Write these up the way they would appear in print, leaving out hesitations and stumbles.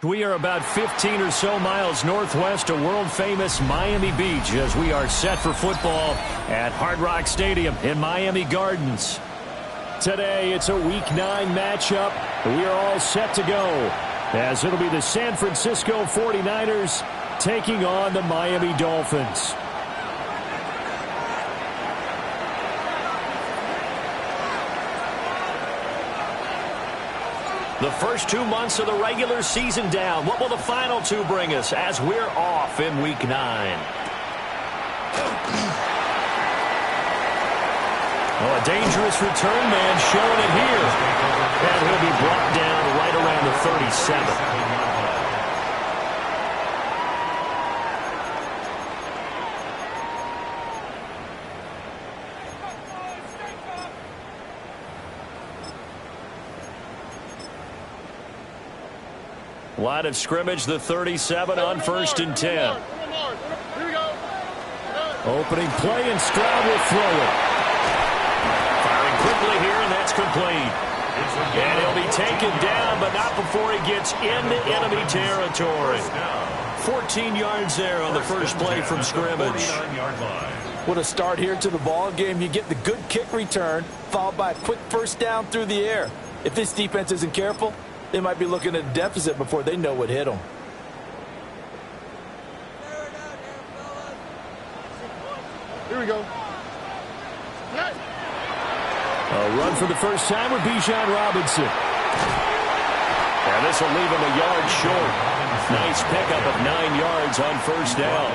We are about 15 or so miles northwest of world-famous Miami Beach as we are set for football at Hard Rock Stadium in Miami Gardens. Today, it's a Week 9 matchup. We are all set to go as it'll be the San Francisco 49ers taking on the Miami Dolphins. The first 2 months of the regular season down. What will the final 2 bring us as we're off in Week 9? Oh, a dangerous return man showing it here. And he'll be brought down right around the 37. Line of scrimmage, the 37 on 1st and 10. Opening play, and Stroud will throw it. Firing quickly here, and that's complete. And he'll be taken down, but not before he gets into enemy territory. 14 yards there on the first play from scrimmage. What a start here to the ball game. You get the good kick return, followed by a quick first down through the air. If this defense isn't careful, they might be looking at a deficit before they know what hit them. Here we go. A run for the first time with Bijan Robinson. And this will leave him a yard short. Nice pickup of 9 yards on first down.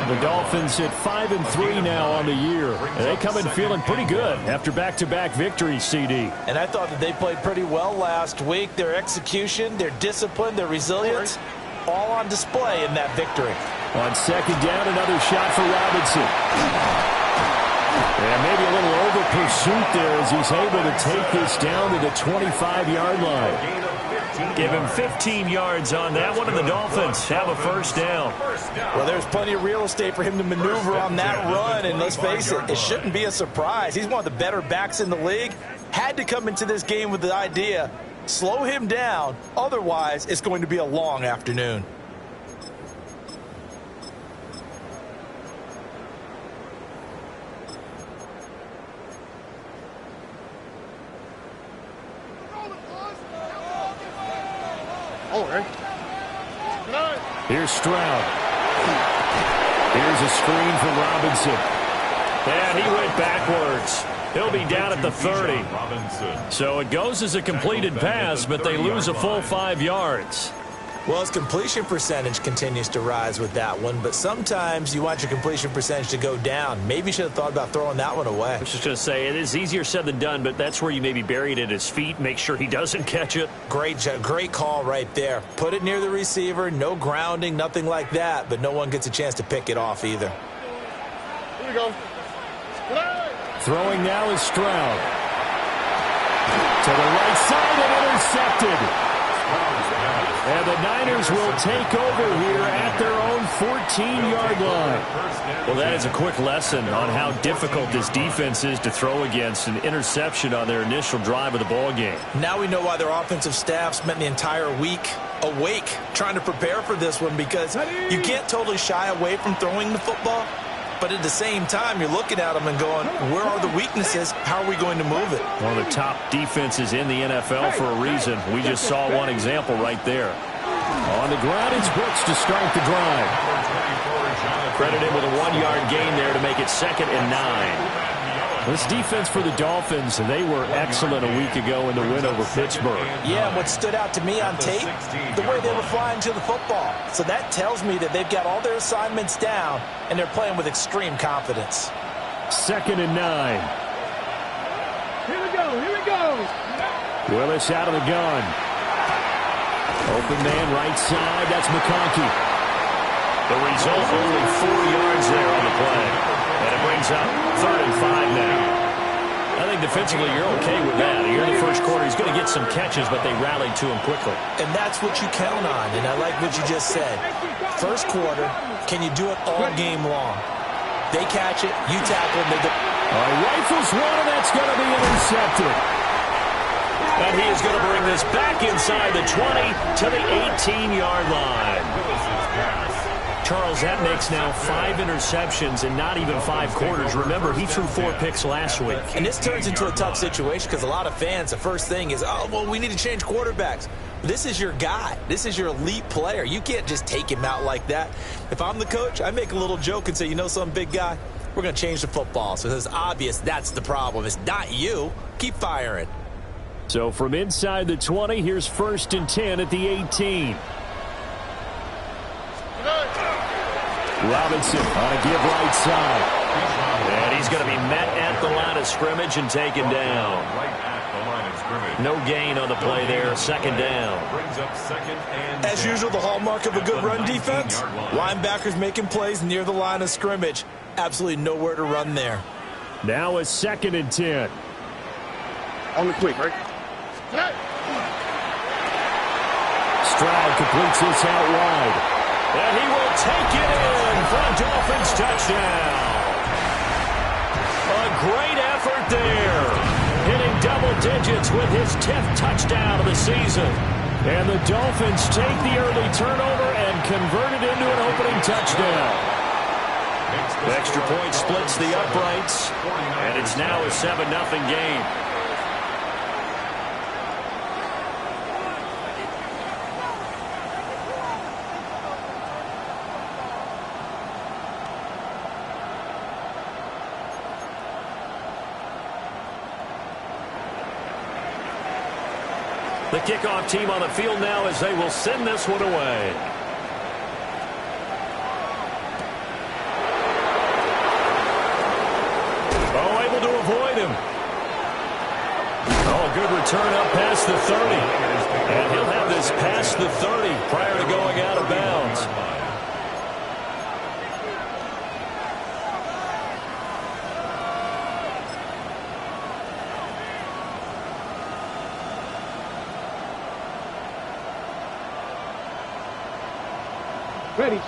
The Dolphins hit 5-3 now on the year. And they come in feeling pretty good after back-to-back victories, CD. And I thought that they played pretty well last week. Their execution, their discipline, their resilience, all on display in that victory. On second down, another shot for Robinson. And maybe a little over pursuit there as he's able to take this down to the 25-yard line. Give him 15 yards on that one, and the Dolphins have a first down. Well, there's plenty of real estate for him to maneuver on that run, and let's face it, it shouldn't be a surprise. He's one of the better backs in the league. Had to come into this game with the idea, slow him down, otherwise it's going to be a long afternoon. Here's Stroud. Here's a screen for Robinson. And he went backwards. He'll be down at the 30. So it goes as a completed pass, but they lose a full 5 yards. Well, his completion percentage continues to rise with that one, but sometimes you want your completion percentage to go down. Maybe you should have thought about throwing that one away. I was just going to say, it is easier said than done, but that's where you maybe bury it at his feet, make sure he doesn't catch it. Great call right there. Put it near the receiver, no grounding, nothing like that, but no one gets a chance to pick it off either. Here we go. Throwing now is Stroud. To the right side and intercepted. And the Niners will take over here at their own 14-yard line. Well, that is a quick lesson on how difficult this defense is to throw against. An interception on their initial drive of the ball game. Now we know why their offensive staff spent the entire week awake trying to prepare for this one, because you can't totally shy away from throwing the football. But at the same time, you're looking at them and going, where are the weaknesses? How are we going to move it? One of the top defenses in the NFL for a reason. We just saw one example right there. On the ground, it's Brooks to start the drive. Credit him with a 1-yard gain there to make it 2nd and 9. This defense for the Dolphins, they were excellent a week ago in the win over Pittsburgh. Yeah, and what stood out to me on tape, the way they were flying to the football. So that tells me that they've got all their assignments down, and they're playing with extreme confidence. 2nd and 9. Here we go, here we go. Willis out of the gun. Open man right side, that's McConkey. The result, only 4 yards there on the play. And it brings up 3rd and 5 now. I think defensively you're okay with that. Here in the first quarter, he's going to get some catches, but they rallied to him quickly. And that's what you count on, and I like what you just said. First quarter, can you do it all game long? They catch it, you tackle them. Rifles one, and that's going to be intercepted. And he is going to bring this back inside the 20 to the 18-yard line. Charles, that makes now 5 interceptions in not even 5 quarters. Remember, he threw 4 picks last week. And this turns into a tough situation because a lot of fans, the first thing is, oh, well, we need to change quarterbacks. This is your guy. This is your elite player. You can't just take him out like that. If I'm the coach, I make a little joke and say, you know some big guy? We're going to change the football. So it's obvious that's the problem. It's not you. Keep firing. So from inside the 20, here's 1st and 10 at the 18. Robinson on a give right side. And he's going to be met at the line of scrimmage and taken down. No gain on the play there. 2nd down. As usual, the hallmark of a good run defense. Linebackers making plays near the line of scrimmage. Absolutely nowhere to run there. Now a 2nd and 10. On the quick, right? Stroud completes this out wide. And he will take it in for a Dolphins touchdown. A great effort there. Hitting double digits with his 10th touchdown of the season. And the Dolphins take the early turnover and convert it into an opening touchdown. The extra point splits the uprights. And it's now a 7-0 game. The kickoff team on the field now as they will send this one away. Oh, able to avoid him. Oh, good return up past the 30. And he'll have this past the 30 prior to going out of bounds.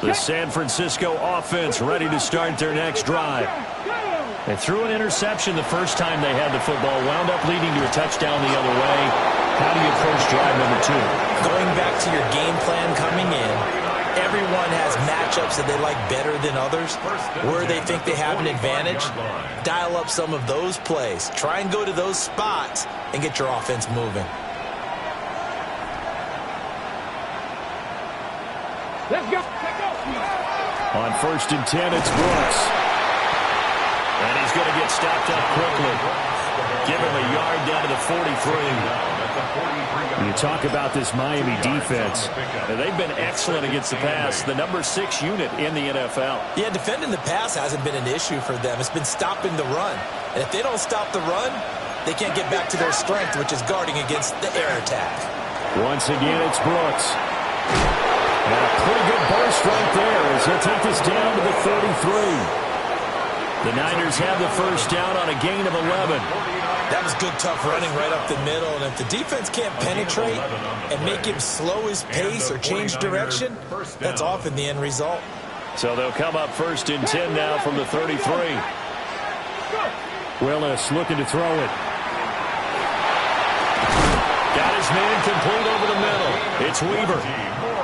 The San Francisco offense ready to start their next drive. They threw an interception the first time they had the football, wound up leading to a touchdown the other way. How do you approach drive number 2? Going back to your game plan coming in, everyone has matchups that they like better than others, where they think they have an advantage. Dial up some of those plays. Try and go to those spots and get your offense moving. Let's go. On 1st and 10, it's Brooks. And he's going to get stopped up quickly. Give him a yard down to the 43. When you talk about this Miami defense, they've been excellent against the pass. The number 6 unit in the NFL. Yeah, defending the pass hasn't been an issue for them. It's been stopping the run. And if they don't stop the run, they can't get back to their strength, which is guarding against the air attack. Once again, it's Brooks. And a pretty good burst right there as he'll take this down to the 33. The Niners have the first down on a gain of 11. That was good, tough running right up the middle. And if the defense can't penetrate and make him slow his pace or change direction, that's often the end result. So they'll come up 1st and 10 now from the 33. Willis looking to throw it. Got his man complete over the middle. It's Weaver.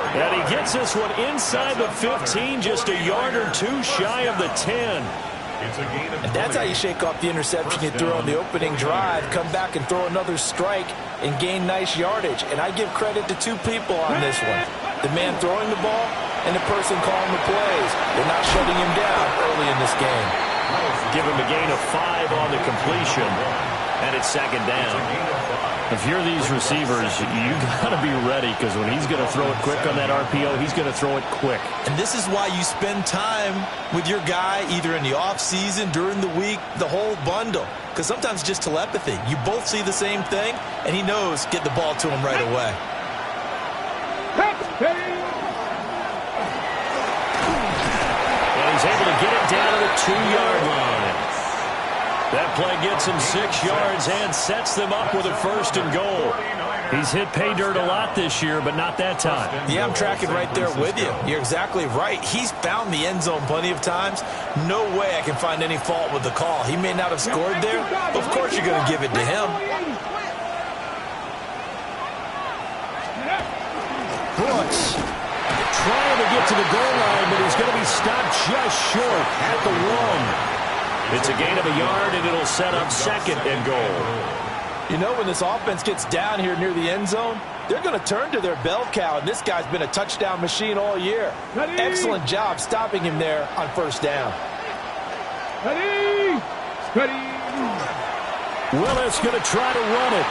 And he gets this one inside the 15, just a yard or 2 shy of the 10. And that's how you shake off the interception you threw on the opening drive, come back and throw another strike and gain nice yardage. And I give credit to 2 people on this one. The man throwing the ball and the person calling the plays. They're not shutting him down early in this game. Give him a gain of 5 on the completion, and it's 2nd down. If you're these receivers, you got to be ready because when he's going to throw it quick on that RPO, he's going to throw it quick. And this is why you spend time with your guy either in the offseason, during the week, the whole bundle. Because sometimes just telepathy. You both see the same thing, and he knows get the ball to him right away. And he's able to get it down to the 2-yard line. That play gets him 6 yards and sets them up with a 1st and goal. He's hit pay dirt a lot this year, but not that time. Yeah, I'm tracking right there with you. You're exactly right. He's found the end zone plenty of times. No way I can find any fault with the call. He may not have scored there, but of course you're going to give it to him. Brooks trying to get to the goal line, but he's going to be stopped just short at the 1. It's a gain of a yard, and it'll set up 2nd and goal. You know, when this offense gets down here near the end zone, they're going to turn to their bell cow, and this guy's been a touchdown machine all year. Ready. Excellent job stopping him there on 1st down. Ready. Ready. Willis going to try to run it.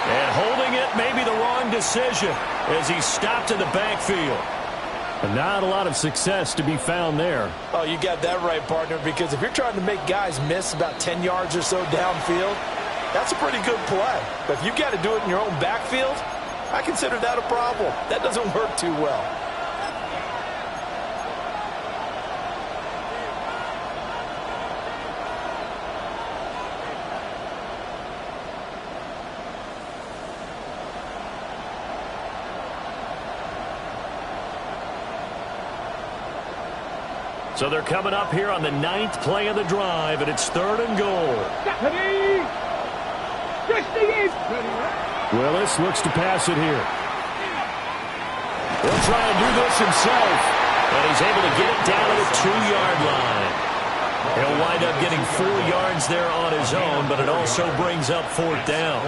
And holding it may be the wrong decision as he's stopped in the backfield. And not a lot of success to be found there. Oh, you got that right, partner, because if you're trying to make guys miss about 10 yards or so downfield, that's a pretty good play. But if you got to do it in your own backfield, I consider that a problem. That doesn't work too well. So they're coming up here on the 9th play of the drive, and it's 3rd and goal. Ready. Willis looks to pass it here. He'll try to do this himself, and he's able to get it down to the 2-yard line. He'll wind up getting 4 yards there on his own, but it also brings up 4th down.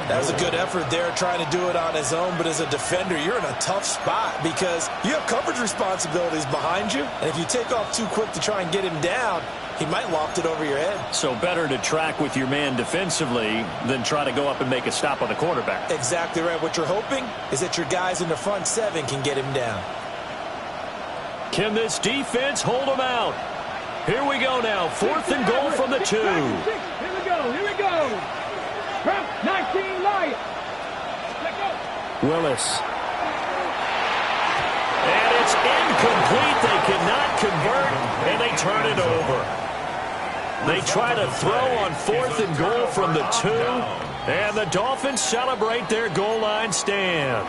That was a good effort there trying to do it on his own, but as a defender, you're in a tough spot because you have coverage responsibilities behind you, and if you take off too quick to try and get him down, he might loft it over your head. So better to track with your man defensively than try to go up and make a stop on the quarterback. Exactly right. What you're hoping is that your guys in the front 7 can get him down. Can this defense hold him out? Here we go now. 4th and goal from the 2. Here we go. Here we go. 19 light. Willis. And it's incomplete. They cannot convert, and they turn it over. They try to throw on 4th and goal from the 2, and the Dolphins celebrate their goal line stand.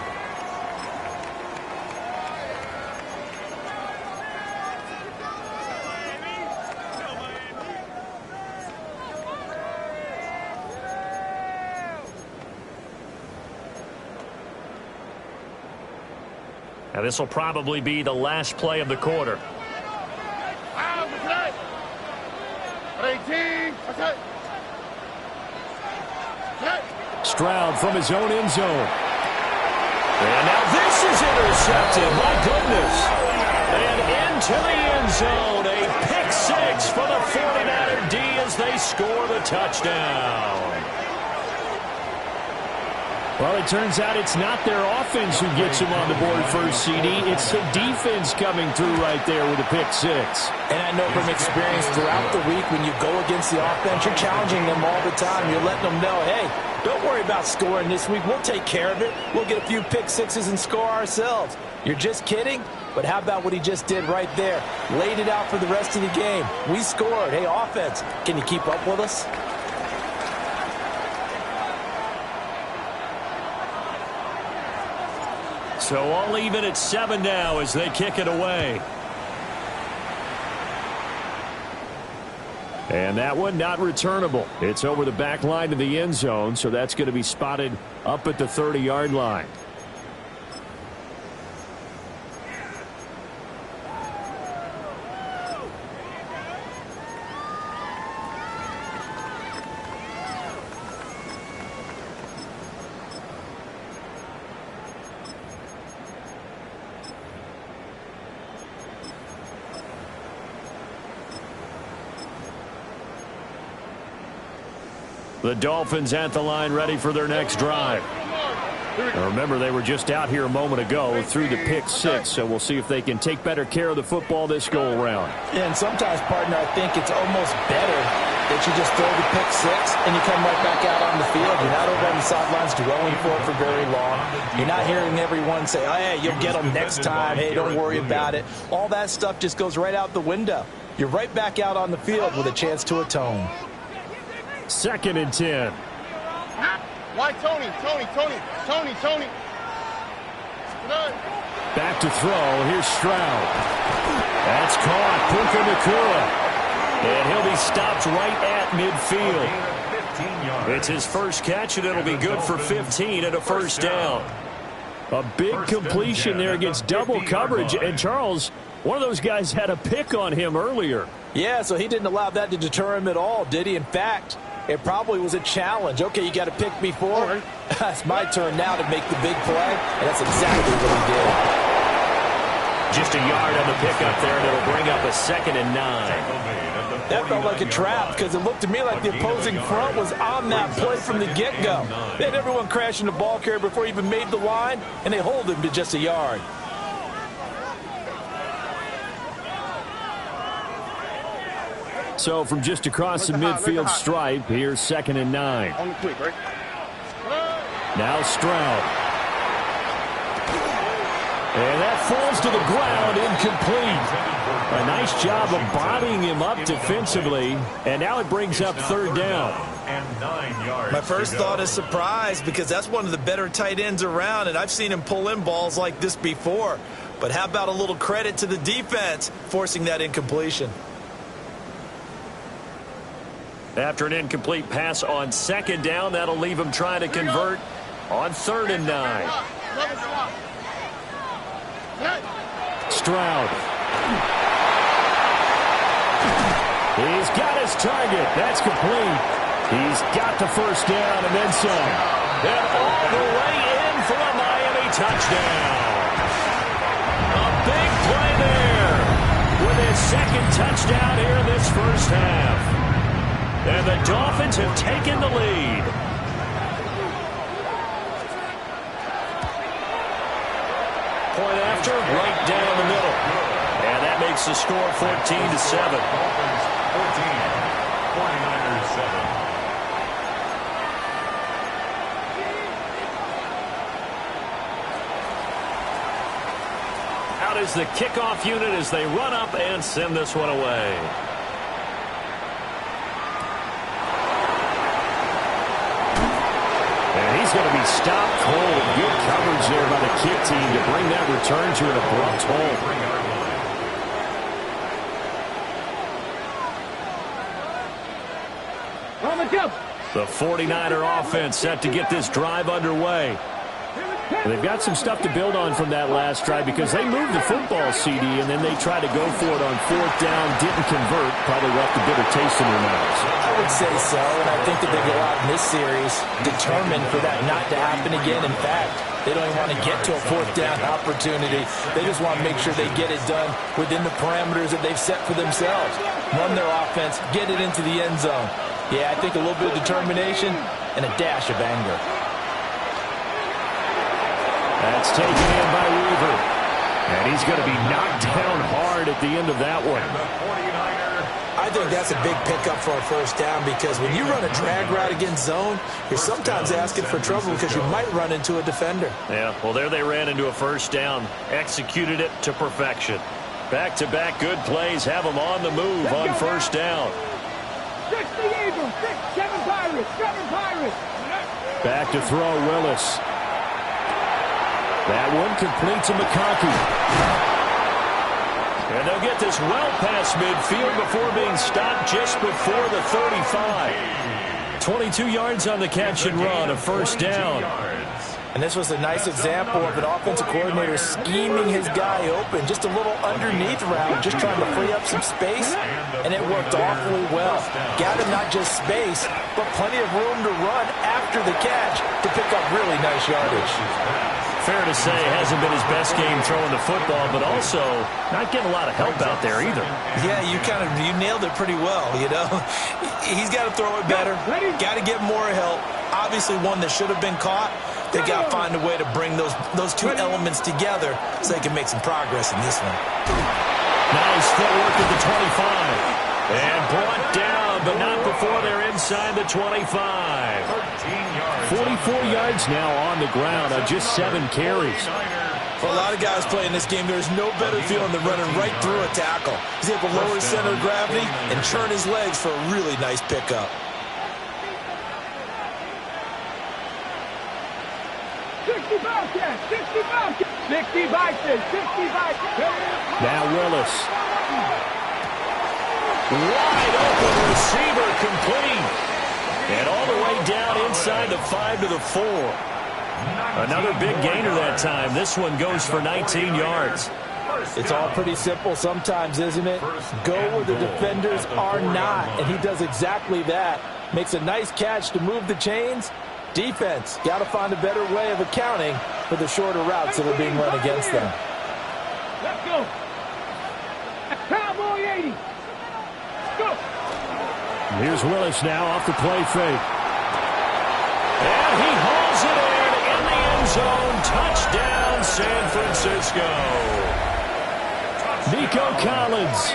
Now this will probably be the last play of the quarter. Stroud from his own end zone. And now this is intercepted. My goodness. And into the end zone. A pick 6 for the 49er D as they score the touchdown. Well, it turns out it's not their offense who gets them on the board first, CD. It's the defense coming through right there with a pick 6. And I know from experience throughout the week when you go against the offense, you're challenging them all the time. You're letting them know, hey, don't worry about scoring this week. We'll take care of it. We'll get a few pick 6s and score ourselves. You're just kidding? But how about what he just did right there? Laid it out for the rest of the game. We scored. Hey, offense, can you keep up with us? So all even at 7 now as they kick it away. And that one not returnable. It's over the back line to the end zone, so that's going to be spotted up at the 30-yard line. The Dolphins at the line ready for their next drive. Now remember, they were just out here a moment ago through the pick 6, so we'll see if they can take better care of the football this go-around. Yeah, and sometimes, partner, I think it's almost better that you just throw the pick 6 and you come right back out on the field. You're not over on the sidelines dwelling for it for very long. You're not hearing everyone say, oh, hey, you'll get them next time. Hey, don't worry about it. All that stuff just goes right out the window. You're right back out on the field with a chance to atone. 2nd and 10. Why Tony? Back to throw. Here's Stroud. That's caught. Puka Nacua. And he'll be stopped right at midfield. It's his first catch, and it'll be good for 15 and a first down. A big completion there against double coverage. And Charles, one of those guys had a pick on him earlier. Yeah, so he didn't allow that to deter him at all, did he? In fact, it probably was a challenge. Okay, you got to pick me forward. It's my turn now to make the big play, and that's exactly what he did. Just a yard on the pickup there, and it'll bring up a 2nd and 9. That felt like a trap because it looked to me like the opposing front was on that play from the get-go. They had everyone crashing the ball carrier before he even made the line, and they hold him to just a yard. So from just across the midfield stripe, here's 2nd and 9. Now Stroud. And that falls to the ground, incomplete. A nice job of bodying him up defensively, and now it brings up 3rd down. My first thought is surprise because that's one of the better tight ends around, and I've seen him pull in balls like this before. But how about a little credit to the defense forcing that incompletion? After an incomplete pass on 2nd down, that'll leave him trying to convert on 3rd and 9. Stroud. He's got his target. That's complete. He's got the 1st down and then some. And all the way in for a Miami touchdown. A big play there with his 2nd touchdown here in this 1st half. And the Dolphins have taken the lead. Point after, right down the middle. And that makes the score 14-7. 49ers 7. Out is the kickoff unit as they run up and send this one away. And he's going to be stopped cold. Good coverage there by the kick team to bring that return to an abrupt halt. The 49er offense set to get this drive underway. And they've got some stuff to build on from that last drive because they moved the football, CD, and then they tried to go for it on 4th down, didn't convert, probably left a bitter taste in their mouths. I would say so, and I think that they go out in this series determined for that not to happen again. In fact, they don't even want to get to a 4th down opportunity. They just want to make sure they get it done within the parameters that they've set for themselves. Run their offense, get it into the end zone. Yeah, I think a little bit of determination and a dash of anger. That's taken in by Weaver. And he's going to be knocked down hard at the end of that one. I think that's a big pickup for a 1st down because when you run a drag route against zone, you're sometimes asking for trouble because you might run into a defender. Yeah, well, there they ran into a 1st down. Executed it to perfection. Back-to-back good plays have them on the move on 1st down. 6 the Eagles, 7 Pirates, 7 Pirates. Back to throw Willis. That one complete to McConkey. And they'll get this well past midfield before being stopped just before the 35. 22 yards on the catch and run, a 1st down. And this was a nice example of an offensive coordinator scheming his guy open. Just a little underneath route, just trying to free up some space, and it worked awfully well. Got him not just space, but plenty of room to run after the catch to pick up really nice yardage. Fair to say, hasn't been his best game throwing the football, but also not getting a lot of help out there either. Yeah, you nailed it pretty well, you know. He's got to throw it better. Got to get more help. Obviously one that should have been caught. They got to find a way to bring those two elements together so they can make some progress in this one. Nice footwork at the 25. And brought down, but not before they're inside the 25. 44 yards now on the ground on just 7 carries. For a lot of guys playing this game, there's no better feeling than running right through a tackle. He's able to lower his center of gravity and churn his legs for a really nice pickup. 65 cats, 65 cats, 60 Vikings, 60 Vikings. Now Willis. Wide open receiver complete. And all the way down inside the 5 to the 4. Another big gainer that time. This one goes for 19 yards. It's all pretty simple sometimes, isn't it? Go where the defenders are not, and he does exactly that. Makes a nice catch to move the chains. Defense, got to find a better way of accounting for the shorter routes that are being run against them. Let's go. Cowboy 80. Go. Here's Willis now off the play fake. And he hauls it in the end zone. Touchdown, San Francisco. Nico Collins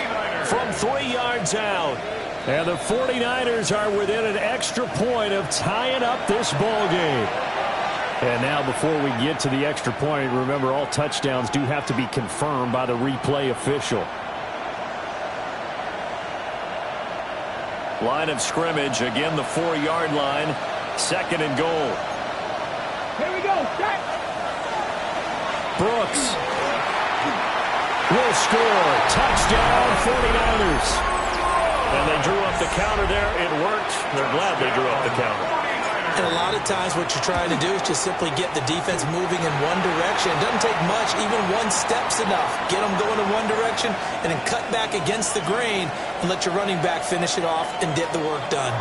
from 3 yards out. And the 49ers are within an extra point of tying up this ball game. And now before we get to the extra point, remember all touchdowns do have to be confirmed by the replay official. Line of scrimmage, again the 4-yard line. 2nd and goal. Here we go. Set. Brooks will score. Touchdown, 49ers. And they drew up the counter there. It worked. They're glad they drew up the counter. And a lot of times what you're trying to do is just simply get the defense moving in one direction. It doesn't take much. Even one step's enough. Get them going in one direction and then cut back against the grain and let your running back finish it off and get the work done.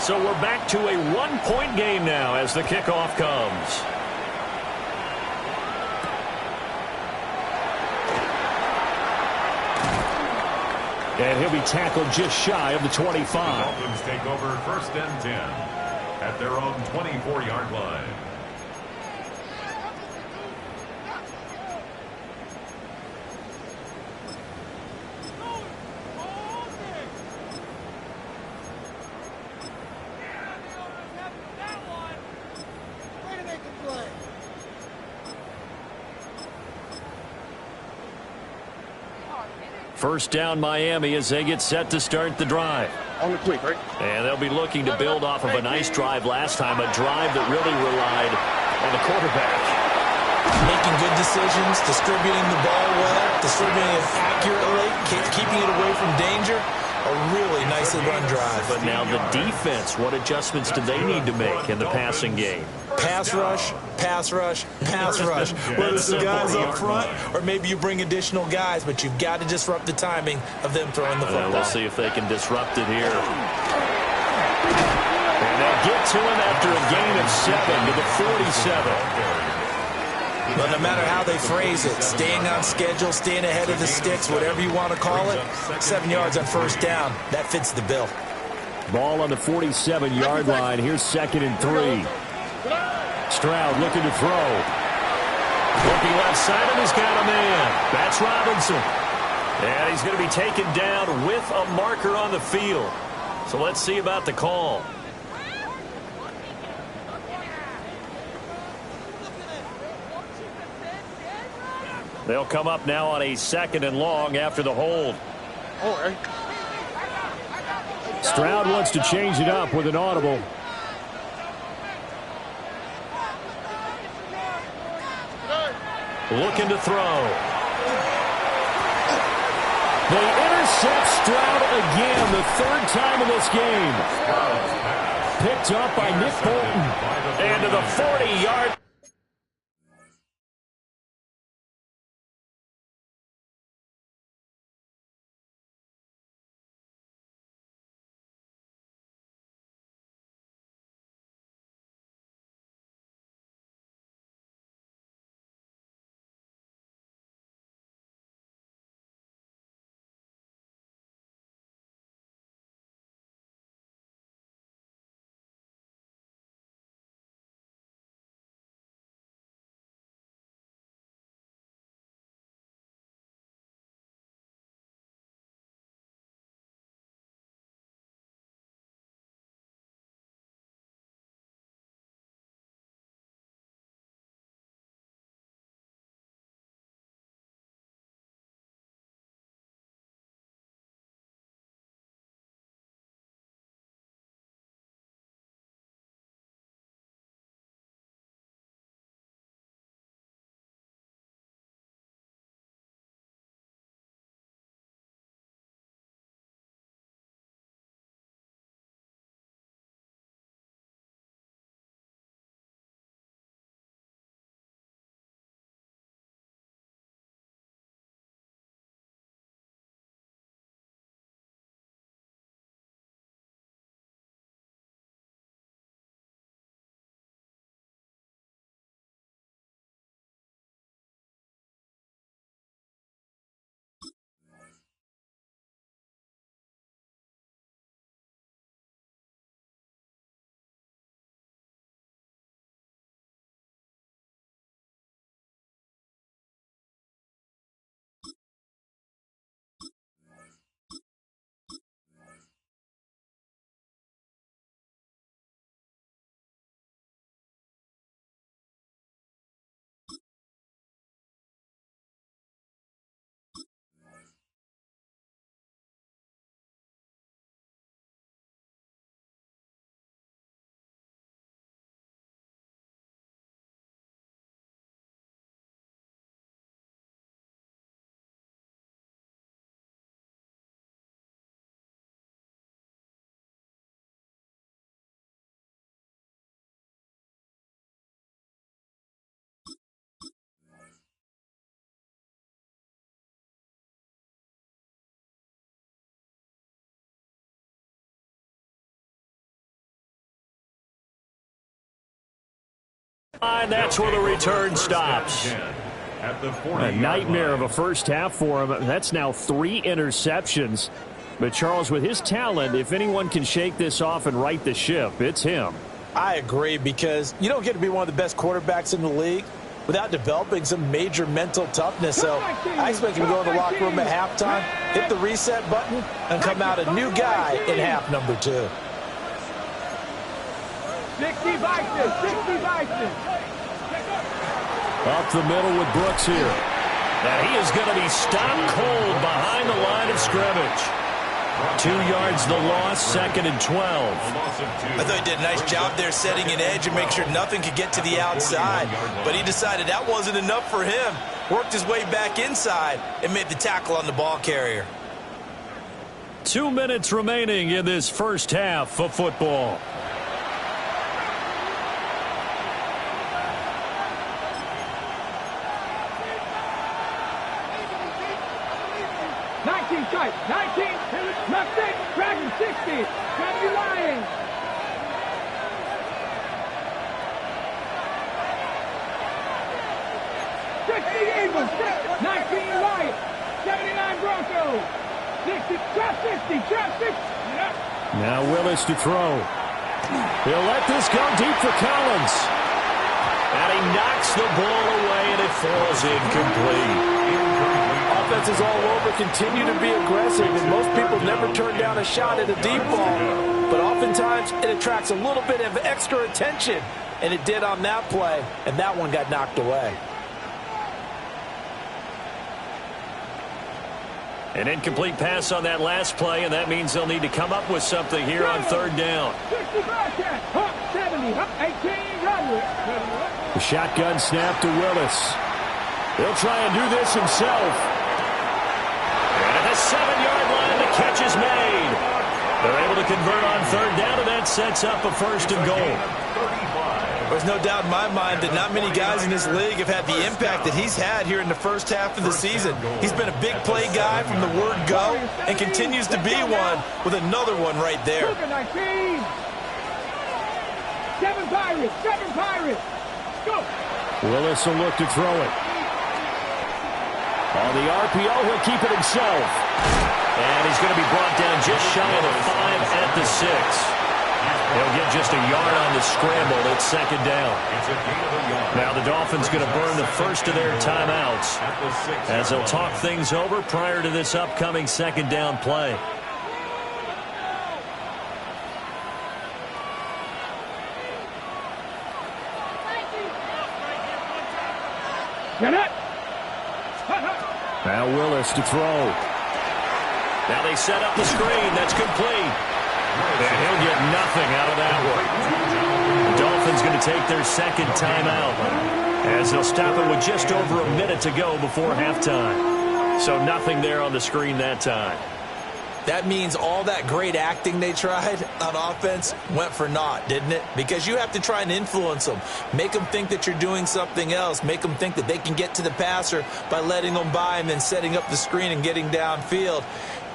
So we're back to a 1-point game now as the kickoff comes. And he'll be tackled just shy of the 25. The Dolphins take over 1st and 10 at their own 24-yard line. First down Miami as they get set to start the drive. On the quick, right? And they'll be looking to build off of a nice drive last time, a drive that really relied on the quarterback. Making good decisions, distributing the ball well, distributing it accurately, keeping it away from danger. A really nicely run drive. But now the defense, what adjustments do they need to make in the passing game? Pass rush, pass rush, pass rush. Whether it's the guys up front or maybe you bring additional guys, but you've got to disrupt the timing of them throwing the football. We'll see if they can disrupt it here. And they'll get to him after a gain of 7 to the 47. But no matter how they phrase it, staying on schedule, staying ahead of the sticks, whatever you want to call it, 7 yards on first down, that fits the bill. Ball on the 47-yard line. Here's 2nd and 3. Stroud looking to throw. Looking left side, and he's got a man. That's Robinson. And he's going to be taken down with a marker on the field. So let's see about the call. They'll come up now on a 2nd and long after the hold. Stroud wants to change it up with an audible. Looking to throw. They intercept Stroud again, the 3rd time in this game. Picked up by Nick Bolton. And to the 40-yard And that's where the return stops. A nightmare of a first half for him. That's now 3 interceptions. But Charles, with his talent, if anyone can shake this off and right the ship, it's him. I agree, because you don't get to be one of the best quarterbacks in the league without developing some major mental toughness. So I expect him to go in the locker room at halftime, hit the reset button, and come out a new guy in half number 2. 60 Vikings, 60 Vikings. Up the middle with Brooks here. And he is going to be stopped cold behind the line of scrimmage. 2 yards the loss, 2nd and 12. I thought he did a nice job there setting an edge and make sure nothing could get to the outside. But he decided that wasn't enough for him. Worked his way back inside and made the tackle on the ball carrier. 2 minutes remaining in this first half of football. Tight, 19, left it, Dragon 60, Dragon Lions. 60 Eagles, 19 Lions, 79 Broncos, 60, trap 60, trap 60. Yep. Now Willis to throw. He'll let this go deep for Collins. And he knocks the ball away, and it falls incomplete. Offense is all over, continue to be aggressive, and most people never turn down a shot at a deep ball. But oftentimes, it attracts a little bit of extra attention, and it did on that play, and that one got knocked away. An incomplete pass on that last play, and that means they'll need to come up with something here on 3rd down. 60 Bobcat, 70, 18 Roderick. The shotgun snap to Willis. He'll try and do this himself. And at the 7-yard line, the catch is made. They're able to convert on 3rd down, and that sets up a 1st and goal. There's no doubt in my mind that not many guys in this league have had the impact that he's had here in the first half of the season. He's been a big play guy from the word go and continues to be one with another one right there. 19. 7 Pirates, 7 Pirates. Go. Willis will look to throw it. On the RPO, he'll keep it himself. And he's going to be brought down just shy of the 5 at the 6. He'll get just a yard on the scramble. It's 2nd down. Now the Dolphins going to burn the first of their timeouts as they'll talk things over prior to this upcoming 2nd down play. Get it. Now Willis to throw. Now they set up the screen. That's complete. And he'll get nothing out of that one. The Dolphins going to take their 2nd timeout as they'll stop it with just over a minute to go before halftime. So nothing there on the screen that time. That means all that great acting they tried on offense went for naught, didn't it? Because you have to try and influence them. Make them think that you're doing something else. Make them think that they can get to the passer by letting them by and then setting up the screen and getting downfield.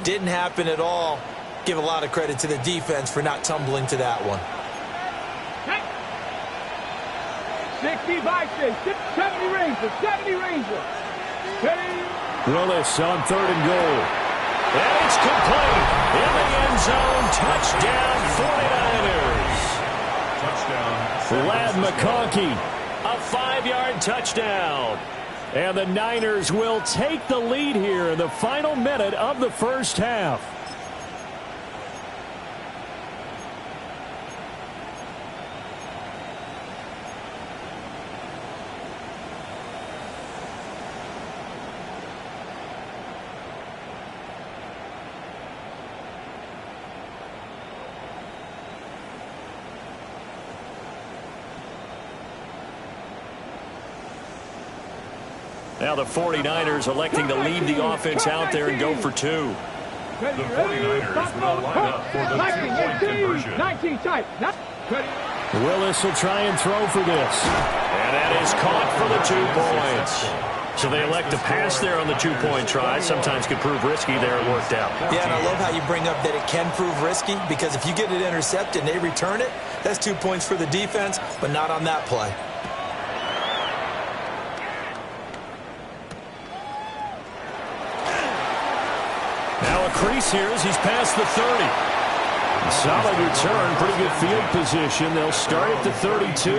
Didn't happen at all. Give a lot of credit to the defense for not tumbling to that one. 60 Vikings, 70 Rangers, 70 Rangers. Willis on 3rd and goal. And it's complete. In the end zone, touchdown 49ers. Lad McConkey, a 5-yard touchdown. And the Niners will take the lead here in the final minute of the first half. Now the 49ers electing to leave the offense out there and go for 2. The 49ers will line up for the 2-point conversion. 19 tight. Willis will try and throw for this. And that is caught for the 2 points. So they elect to pass there on the 2-point try. Sometimes could prove risky there. It worked out. Yeah, and I love how you bring up that it can prove risky, because if you get it intercepted and they return it, that's 2 points for the defense, but not on that play. Now a crease here as he's past the 30. Solid return, pretty good field position. They'll start at the 32.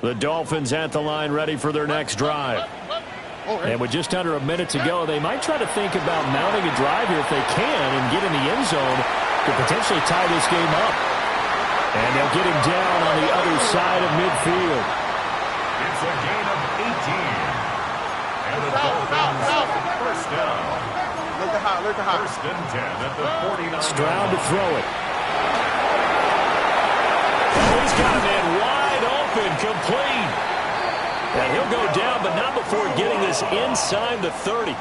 The Dolphins at the line ready for their next drive. And with just under a minute to go, they might try to think about mounting a drive here if they can and get in the end zone to potentially tie this game up. And they'll get him down on the other side of midfield. It's a gain of 18. And the Dolphins first down. First and 10 at the 49. Stroud to throw it. Oh, he's got a man wide open, complete. And he'll go down, but not before getting this inside the 30.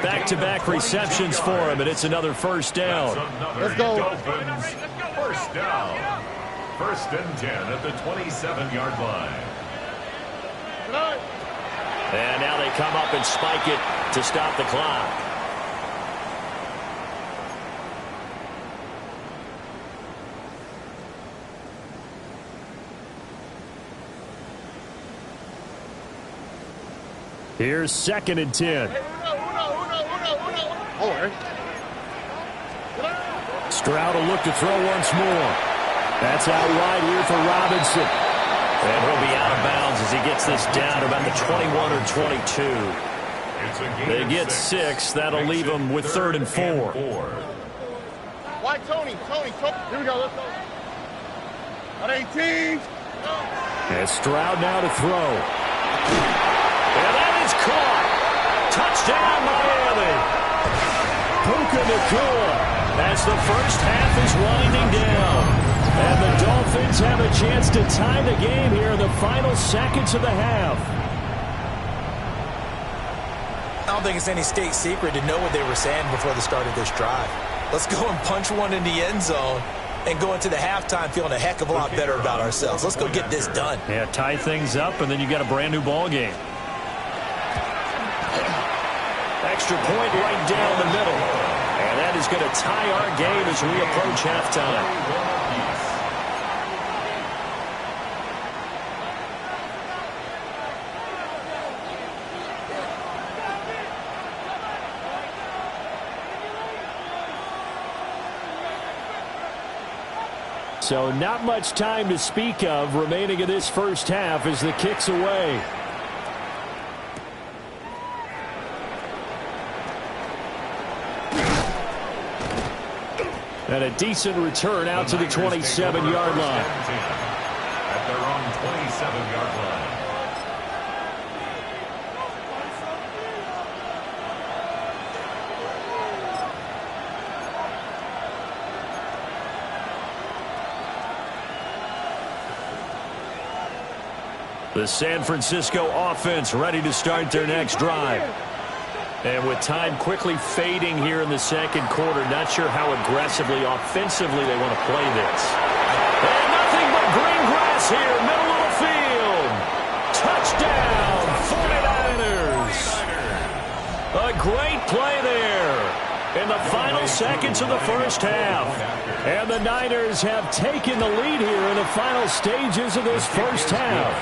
Back-to-back receptions for him, and it's another first down. Let's go. Dolphins first down. First and 10 at the 27-yard line. And now they come up and spike it to stop the clock. Here's second and 10. Stroud will look to throw once more. That's out wide here for Robinson. And he'll be out of bounds as he gets this down about the 21 or 22. They get 6. That'll leave them with 3rd and 4. Why Tony? Here we go. Let's go. On 18. And Stroud now to throw. And that is caught. Touchdown, Miami. Puka Nacua as the first half is winding down. And the Dolphins have a chance to tie the game here in the final seconds of the half. I don't think it's any state secret to know what they were saying before the start of this drive. Let's go and punch one in the end zone and go into the halftime feeling a heck of a lot better about ourselves. Let's go get this done. Yeah, tie things up, and then you got a brand new ball game. Extra point right down the middle. And that is going to tie our game as we approach halftime. So not much time to speak of remaining in this first half as the kick's away. And a decent return out to the 27-yard line. At their own 27-yard line. The San Francisco offense ready to start their next drive. And with time quickly fading here in the second quarter, not sure how aggressively, offensively they want to play this. And nothing but green grass here, middle of the field. Touchdown, 49ers. A great play there in the final seconds of the first half. And the Niners have taken the lead here in the final stages of this first half.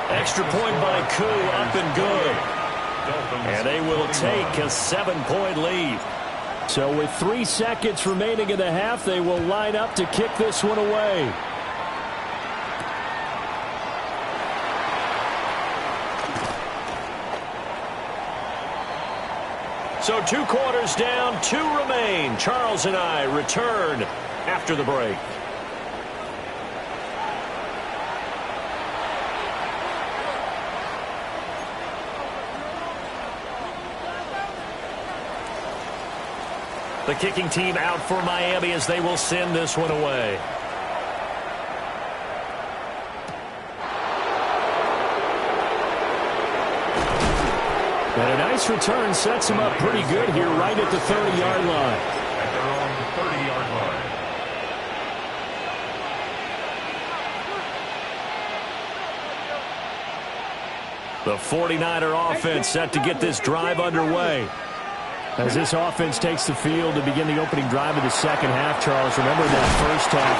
Extra point by Koo, up and good. And they will take a 7-point lead. So with 3 seconds remaining in the half, they will line up to kick this one away. So 2 quarters down, 2 remain. Charles and I return after the break. The kicking team out for Miami as they will send this one away. And a nice return sets him up pretty good here right at the 30-yard line. At their own 30-yard line. The 49er offense set to get this drive underway. As this offense takes the field to begin the opening drive of the second half, Charles, remember that first half,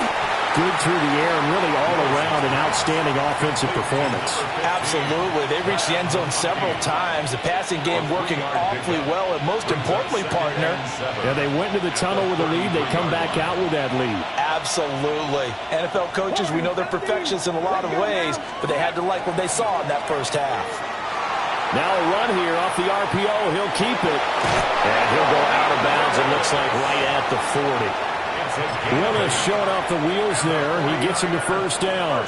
good through the air and really all around an outstanding offensive performance. Absolutely. They reached the end zone several times. The passing game working awfully well, and most importantly, partner. Yeah, they went into the tunnel with a lead. They come back out with that lead. Absolutely. NFL coaches, we know they're perfectionists in a lot of ways, but they had to like what they saw in that first half. Now a run here off the RPO. He'll keep it. And he'll go out of bounds, it looks like, right at the 40. Willis showing off the wheels there. He gets him to first down.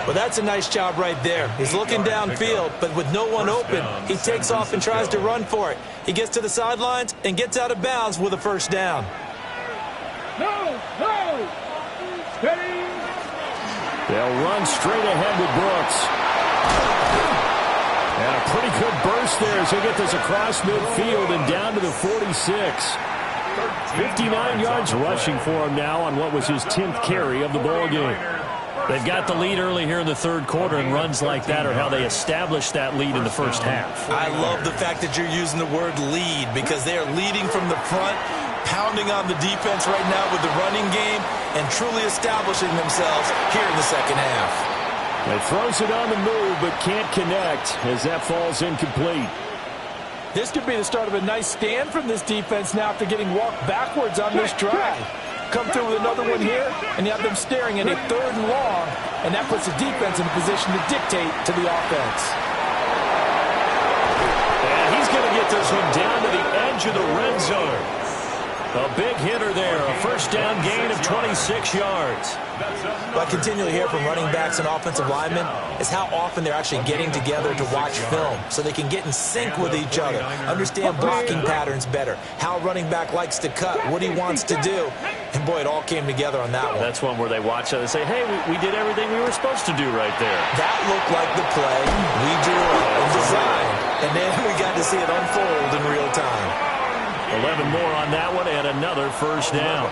Well, that's a nice job right there. He's looking downfield, but with no one open, he takes off and tries to run for it. He gets to the sidelines and gets out of bounds with a first down. No, no. Steady. They'll run straight ahead with Brooks. And a pretty good burst there as he'll get this across midfield and down to the 46. 59 yards rushing for him now on what was his 10th carry of the ball game. They've got the lead early here in the third quarter, and runs like that are how they established that lead in the first half. I love the fact that you're using the word lead because they are leading from the front, pounding on the defense right now with the running game, and truly establishing themselves here in the second half. He throws it on the move, but can't connect as that falls incomplete. This could be the start of a nice stand from this defense now after getting walked backwards on this drive. Come through with another one here, and you have them staring at a 3rd and long, and that puts the defense in a position to dictate to the offense. And he's going to get this one down to the edge of the red zone. A big hitter there, a first down gain of 26 yards. What I continually hear from running backs and offensive linemen is how often they're actually getting together to watch film so they can get in sync with each other, understand blocking patterns better, how a running back likes to cut, what he wants to do. And, boy, it all came together on that one. That's one where they watch it and say, hey, we did everything we were supposed to do right there. That looked like the play we drew up and designed, and then we got to see it unfold in real time. 11 more on that one and another first down.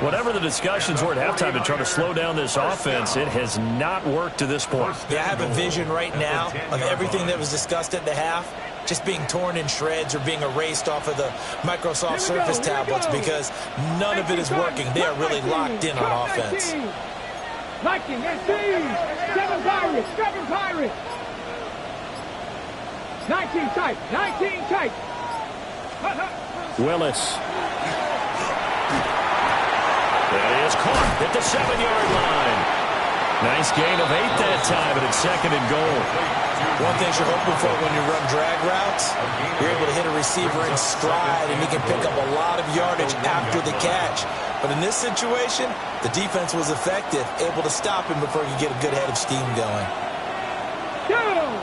Whatever the discussions were at halftime to try to slow down this offense, it has not worked to this point. Yeah, I have a vision right now of everything that was discussed at the half just being torn in shreds or being erased off of the Microsoft Surface tablets because none of it is working. They are really locked in on offense. 19, 7 Pirates, 7 Pirates. 19 tight, 19 tight. Willis. That is caught at the 7-yard line. Nice gain of 8 that time, but it's 2nd and goal. One thing you're hoping for when you run drag routes, you're able to hit a receiver in stride, and he can pick up a lot of yardage after the catch. But in this situation, the defense was effective, able to stop him before he could get a good head of steam going. Down.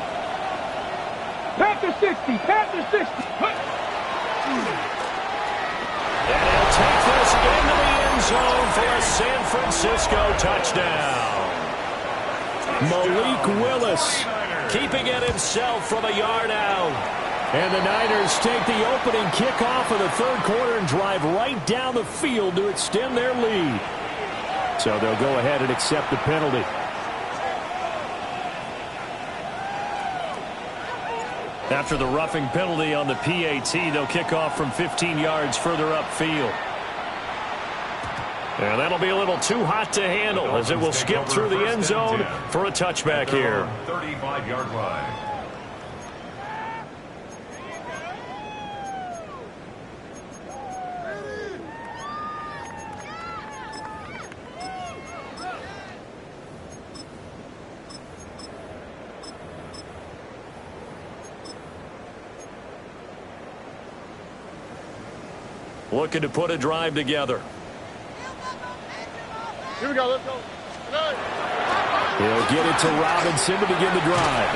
Panther 60, Panther 60. And he'll take this into the end zone for a San Francisco touchdown. Malik Willis keeping it himself from a yard out. And the Niners take the opening kickoff of the third quarter and drive right down the field to extend their lead. So they'll go ahead and accept the penalty. After the roughing penalty on the PAT, they'll kick off from 15 yards further upfield. And that'll be a little too hot to handle as it will skip through the end zone for a touchback here. 35-yard line. Looking to put a drive together. Here we go, let's go. He'll get it to Robinson to begin the drive.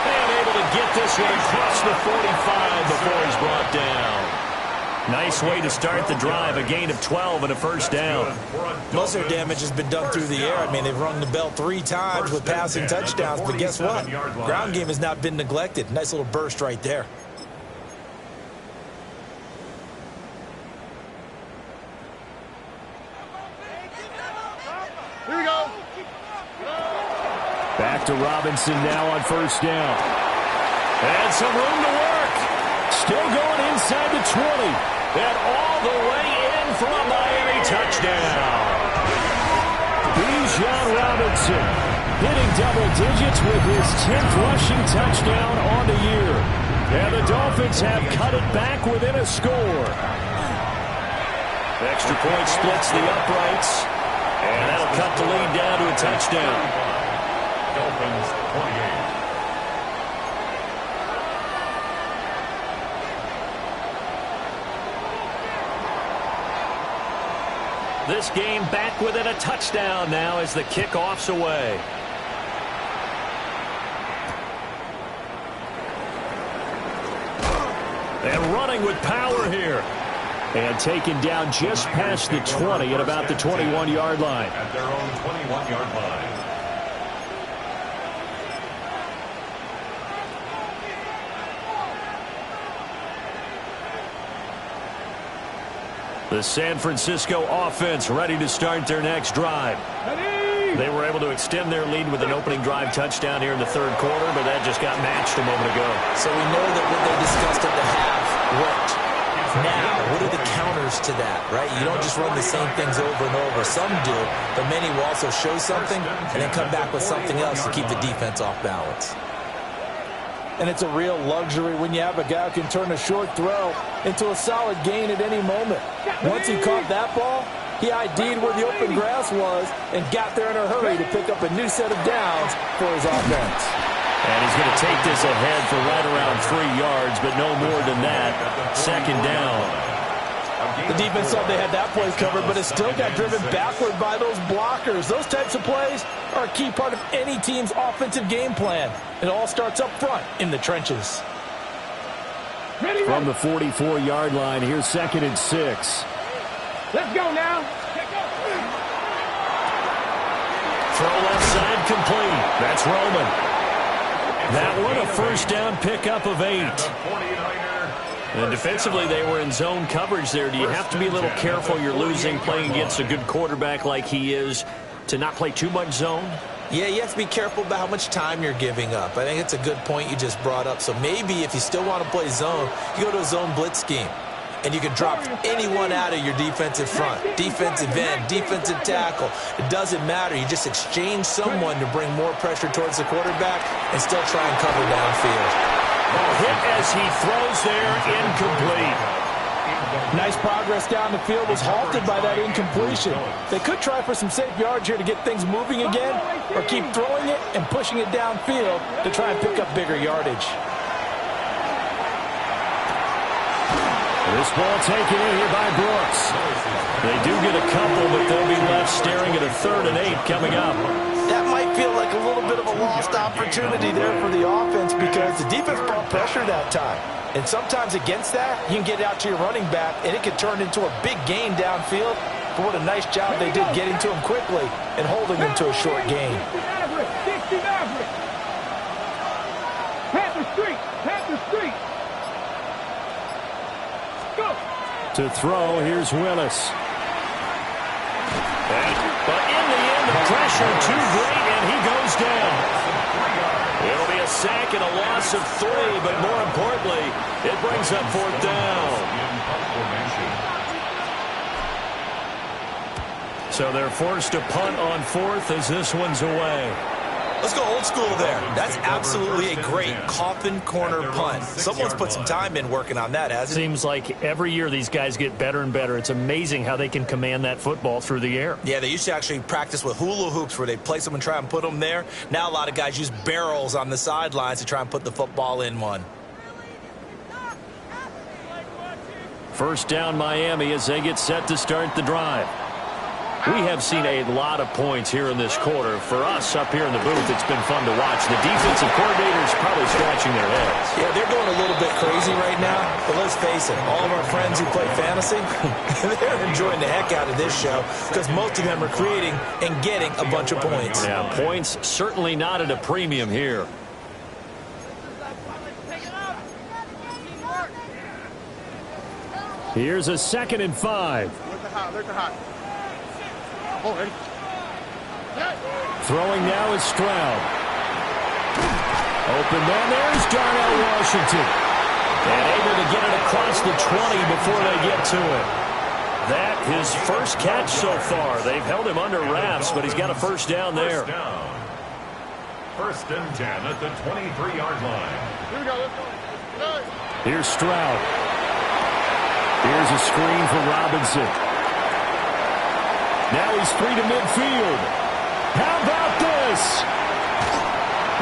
And able to get this one across the 45 before he's brought down. Nice way to start the drive, a gain of 12 and a first down. Most of their damage has been done through the air. I mean, they've rung the bell 3 times with passing touchdowns, but guess what? Ground game has not been neglected. Nice little burst right there. Here we go. Back to Robinson now on first down. And some room to work. Still going inside the 20. And all the way in for a Miami touchdown. Bijan Robinson, hitting double digits with his 10th rushing touchdown on the year. And the Dolphins have cut it back within a score. Extra point splits the uprights, and that'll cut the lead down to a touchdown. Dolphins 28. This game back within a touchdown now as the kickoff's away. And running with power here. And taken down just past the 20 at about the 21-yard line. At their own 21-yard line. The San Francisco offense ready to start their next drive. They were able to extend their lead with an opening drive touchdown here in the third quarter, but that just got matched a moment ago. So we know that what they discussed at the half worked. Now, what are the counters to that, right? You don't just run the same things over and over. Some do, but many will also show something and then come back with something else to keep the defense off balance. And it's a real luxury when you have a guy who can turn a short throw into a solid gain at any moment. Once he caught that ball, he ID'd where the open grass was and got there in a hurry to pick up a new set of downs for his offense. And he's going to take this ahead for right around 3 yards, but no more than that. Second down. The defense thought they had that play covered, but it still got driven backward by those blockers. Those types of plays are a key part of any team's offensive game plan. It all starts up front in the trenches. From the 44-yard line, here's 2nd and 6. Let's go now. Throw left side complete. That's Roman. That one a first down pickup of 8. And defensively, they were in zone coverage there. Do you have to be a little careful? You're losing playing against a good quarterback like he is to not play too much zone? Yeah, you have to be careful about how much time you're giving up. I think it's a good point you just brought up. So maybe if you still want to play zone, you go to a zone blitz scheme. And you can drop anyone out of your defensive front, defensive end, defensive tackle. It doesn't matter. You just exchange someone to bring more pressure towards the quarterback and still try and cover downfield. Hit as he throws there, incomplete. Nice progress down the field was halted by that incompletion. They could try for some safe yards here to get things moving again, or keep throwing it and pushing it downfield to try and pick up bigger yardage. This ball taken in here by Brooks. They do get a couple, but they'll be left staring at a 3rd and 8 coming up. That might feel like a little bit of a lost opportunity there for the offense because the defense brought pressure that time. And sometimes against that, you can get out to your running back, and it could turn into a big gain downfield. But what a nice job they did getting to him quickly and holding him to a short gain. 60 average. Panther Street. Panther Street. To throw, here's Willis. But in the end, the pressure too great, and he goes down. It'll be a sack and a loss of 3, but more importantly, it brings up 4th down. So they're forced to punt on 4th as this one's away. Let's go old school there. That's absolutely a great coffin corner punt. Someone's put some time in working on that, hasn't it? Seems like every year these guys get better and better. It's amazing how they can command that football through the air. Yeah, they used to actually practice with hula hoops where they place them and try and put them there. Now a lot of guys use barrels on the sidelines to try and put the football in one. First down Miami as they get set to start the drive. We have seen a lot of points here in this quarter. For us up here in the booth, it's been fun to watch. The defensive coordinators probably scratching their heads. Yeah, they're going a little bit crazy right now. But let's face it, all of our friends who play fantasy, they're enjoying the heck out of this show because most of them are creating and getting a bunch of points. Yeah, points certainly not at a premium here. Here's a 2nd and 5. Look hot. Oh, ready. Throwing now is Stroud. Open man, there's Darnell Washington. And able to get it across the 20 before they get to it. That his first catch so far. They've held him under wraps, but he's got a first down there. First and 10 at the 23-yard line. Here we go. Let's go. Here's Stroud. Here's a screen for Robinson. Now he's free to midfield. How about this?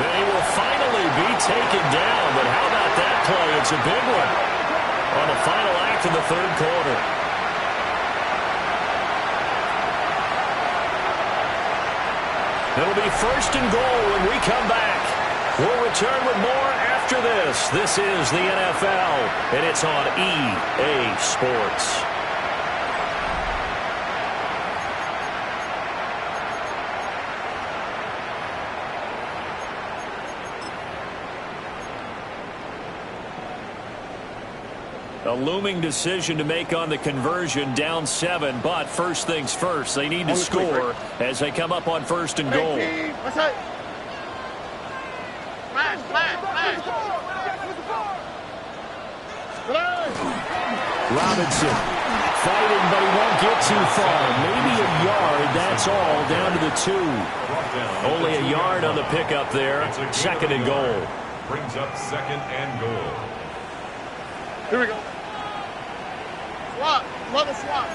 They will finally be taken down, but how about that play? It's a big one on the final act of the third quarter. It'll be first and goal when we come back. We'll return with more after this. This is the NFL, and it's on EA Sports. A looming decision to make on the conversion, down 7, but first things first, they need to score as they come up on first and goal. Robinson fighting, but he won't get too far. Maybe a yard, that's all, down to the 2. Only a yard on the pickup there. Second and goal. Brings up second and goal. Here we go. Swap. Level swap.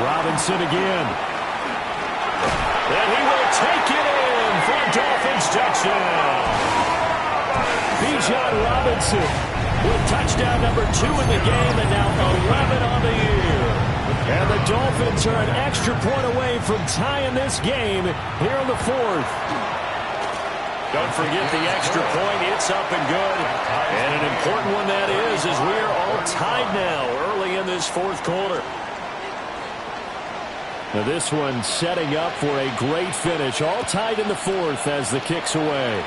Robinson again. And he will take it in for a Dolphins touchdown. Bijan Robinson with touchdown number 2 in the game and now 11 on the year. And the Dolphins are an extra point away from tying this game here in the 4th. Don't forget the extra point. It's up and good. And an important one that is as we are all tied now early in this 4th quarter. Now this one setting up for a great finish. All tied in the 4th as the kick's away.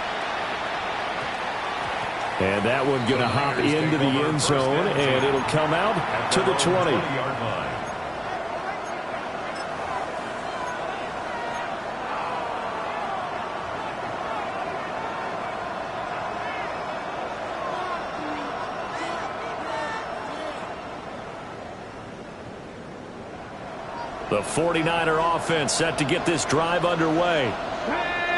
And that one going to hop into the end zone, and it'll come out to the 20. The 49er offense set to get this drive underway.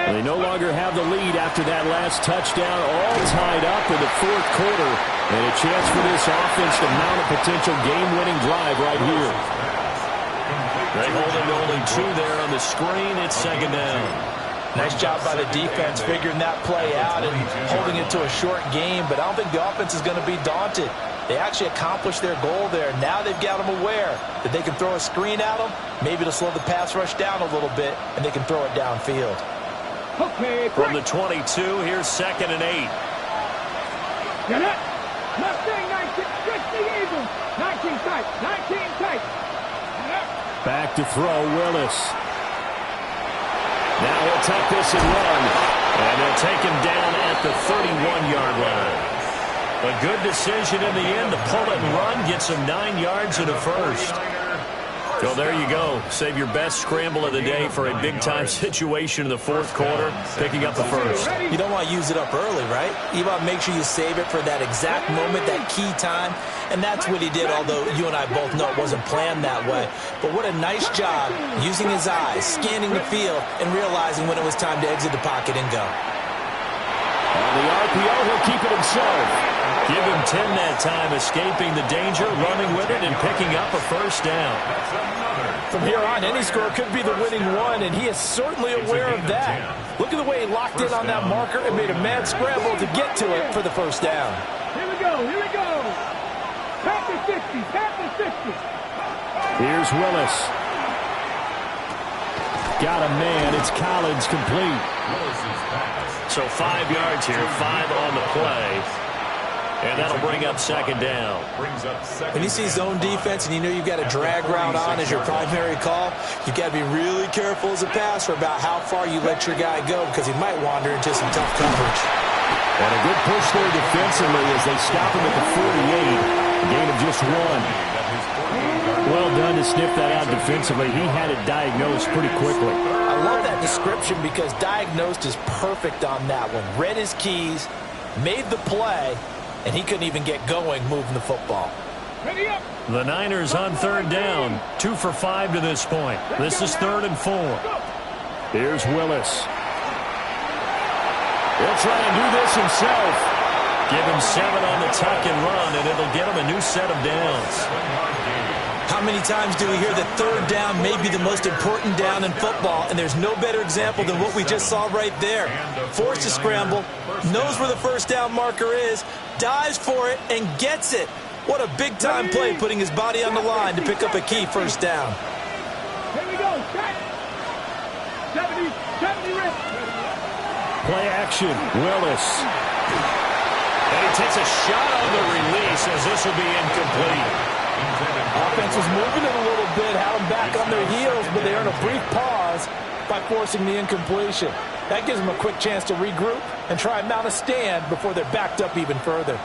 And they no longer have the lead after that last touchdown, all tied up in the 4th quarter. And a chance for this offense to mount a potential game-winning drive right here. They hold it to only 2 there on the screen. It's second down. Nice job by the defense figuring that play out and holding it to a short game. But I don't think the offense is going to be daunted. They actually accomplished their goal there. Now they've got them aware that they can throw a screen at them, maybe to slow the pass rush down a little bit, and they can throw it downfield. Okay, from the 22, here's second and 8. Get it. Mustang 19, 60 Eagles. 19 tight, 19 tight. Back to throw, Willis. Now he'll tuck this and run. And they'll take him down at the 31-yard line. A good decision in the end to pull it and run, get some 9 yards and a first. So there you go. Save your best scramble of the day for a big-time situation in the 4th quarter, picking up the first. You don't want to use it up early, right? You want to make sure you save it for that exact moment, that key time. And that's what he did, although you and I both know it wasn't planned that way. But what a nice job using his eyes, scanning the field, and realizing when it was time to exit the pocket and go. On the RPO, he'll keep it himself. Give him 10 that time, escaping the danger, running with it, and picking up a first down. From here on, any score could be the winning one, and he is certainly aware of that. Look at the way he locked in on that marker and made a mad scramble to get to it for the first down. Here we go, here we go. Pass the 60, pass the 60. Here's Willis. Got a man, it's Collins complete. So 5 yards here, 5 on the play. And that'll bring up second down. When you see zone defense and you know you've got a drag route on as your primary call, you've got to be really careful as a passer about how far you let your guy go because he might wander into some tough coverage. And a good push there defensively as they stop him at the 48. A gain of just 1. Well done to sniff that out defensively. He had it diagnosed pretty quickly. I love that description because diagnosed is perfect on that one. Read his keys, made the play, and he couldn't even get going moving the football. The Niners on third down. 2 for 5 to this point. This is 3rd and 4. Here's Willis. He'll try and do this himself. Give him 7 on the tuck and run, and it'll get him a new set of downs. How many times do we hear that third down may be the most important down in football, and there's no better example than what we just saw right there. Forced to scramble, knows where the first down marker is, dives for it, and gets it. What a big-time play, putting his body on the line to pick up a key first down. Here we go. 70 reps. Play action, Willis. And he takes a shot on the release as this will be incomplete. Offense was moving it a little bit, had them back on their heels, but they earn a brief pause by forcing the incompletion. That gives them a quick chance to regroup and try and mount a stand before they're backed up even further.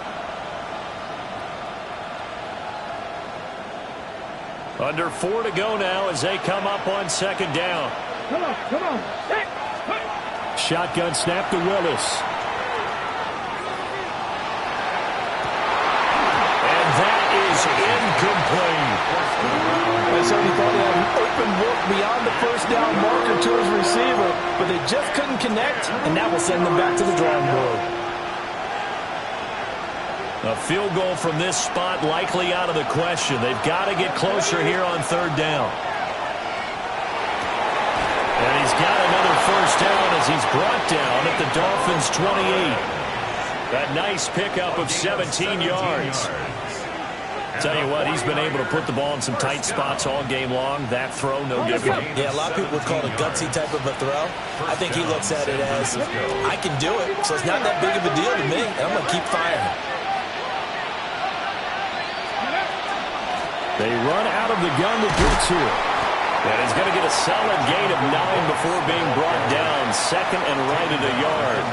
Under 4 to go now as they come up on second down. Come on. Shotgun snap to Willis. And that is incomplete. They certainly thought he had an open look beyond the first down marker to his receiver, but they just couldn't connect, and that will send them back to the drawing board. A field goal from this spot likely out of the question. They've got to get closer here on third down. And he's got another first down as he's brought down at the Dolphins' 28. That nice pickup of 17 yards. Tell you what, he's been able to put the ball in some tight spots all game long. That throw, no different. Yeah, a lot of people would call it a gutsy type of a throw. I think he looks at it as, I can do it, so it's not that big of a deal to me, and I'm going to keep firing. They run out of the gun with blitz here. And he's going to get a solid gain of 9 before being brought down. 2nd and right at a yard.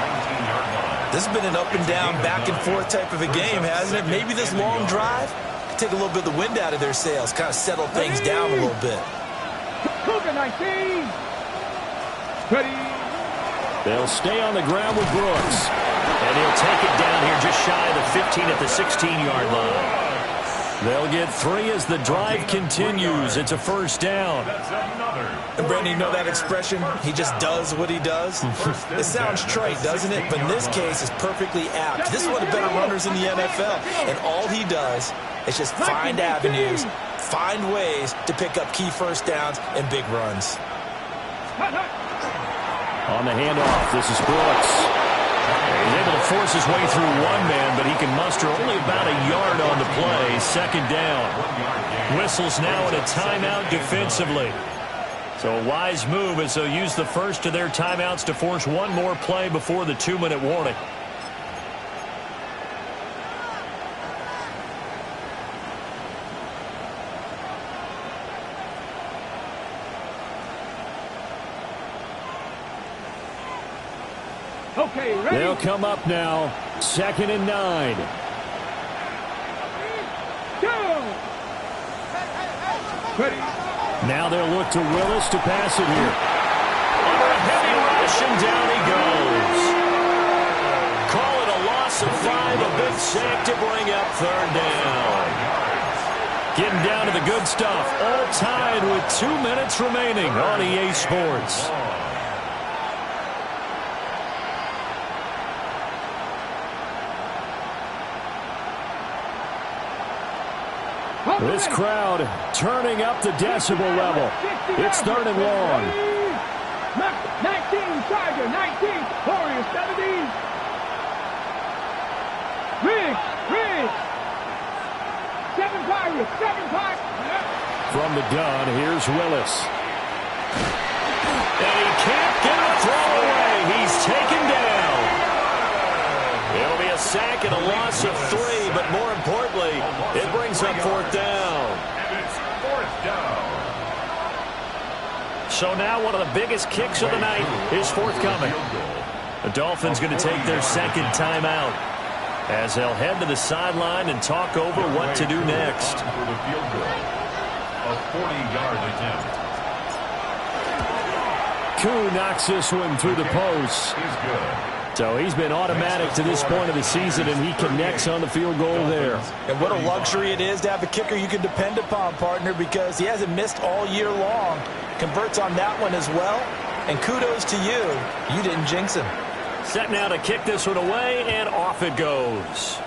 This has been an up and down, back and forth type of a game, hasn't it? Maybe this long drive could take a little bit of the wind out of their sails, kind of settle things down a little bit. Cougar 19. Ready. They'll stay on the ground with Brooks. And he'll take it down here just shy of the 15 at the 16-yard line. They'll get 3 as the drive continues. It's a first down. And Brandon, you know that expression? He just does what he does? It sounds trite, doesn't it? But in this case, it's perfectly apt. This is one of the better runners in the NFL. And all he does is just find avenues, find ways to pick up key first downs and big runs. On the handoff, this is Brooks. He's able to force his way through one man, but he can muster only about a yard on the play. Second down. Whistles now in a timeout defensively. So a wise move as they'll use the first of their timeouts to force one more play before the 2-minute warning. Okay, ready? They'll come up now. 2nd and 9. Go! Ready? Now they'll look to Willis to pass it here. Under a heavy rush, and down he goes. Call it a loss of 5, a big sack to bring up third down. Getting down to the good stuff. All tied with 2 minutes remaining on EA Sports. This crowd turning up the decibel level. It's 3rd and long. 19, Tiger, 19, Warriors, 17. Riggs, 7 Pirates, 7 Pirates. From the gun, here's Willis. And he can't get a throw away. He's taken down. It'll be a sack and a loss of 3, but more importantly, it brings up 4th down. And it's 4th down. So now one of the biggest kicks of the night is forthcoming. The Dolphins going to take their 2nd timeout as they'll head to the sideline and talk over what to do next. For the field goal, a 40-yard attempt. Koo knocks this one through the post. So he's been automatic to this point of the season, and he connects on the field goal there. And what a luxury it is to have a kicker you can depend upon, partner, because he hasn't missed all year long. Converts on that one as well. And kudos to you. You didn't jinx him. Set now to kick this one away, and off it goes.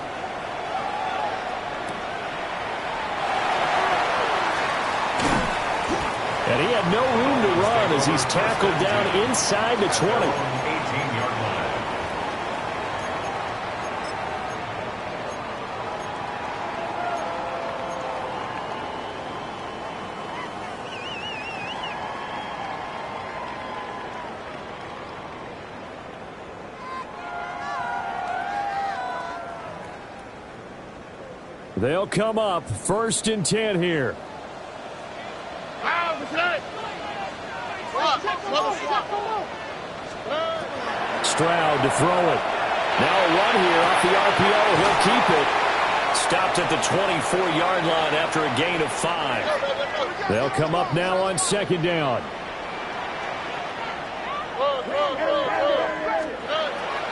And he had no room to run as he's tackled down inside the 20. 18-yard line. They'll come up 1st and 10 here. Stroud to throw it. Now a run here off the RPO. He'll keep it. Stopped at the 24-yard line after a gain of 5. They'll come up now on 2nd down.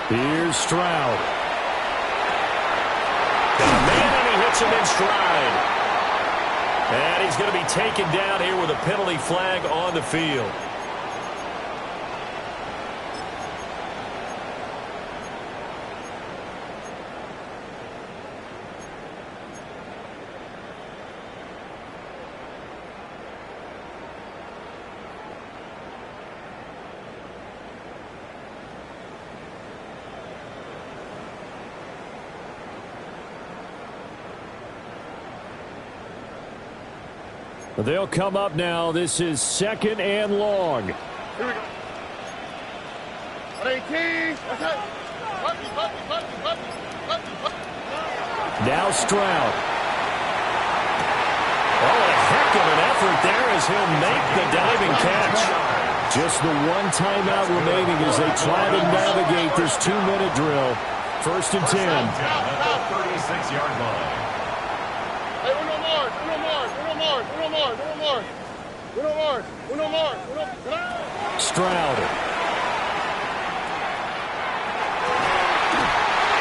Here's Stroud. Got a man, and he hits him in stride. And he's going to be taken down here with a penalty flag on the field. They'll come up now. This is 2nd and long. Here we go. 18. Now Stroud. Oh, a heck of an effort there as he'll make the diving catch. Just the one timeout remaining as they try to navigate this 2-minute drill. 1st and 10. 36-yard line. Hey, uno more. Stroud.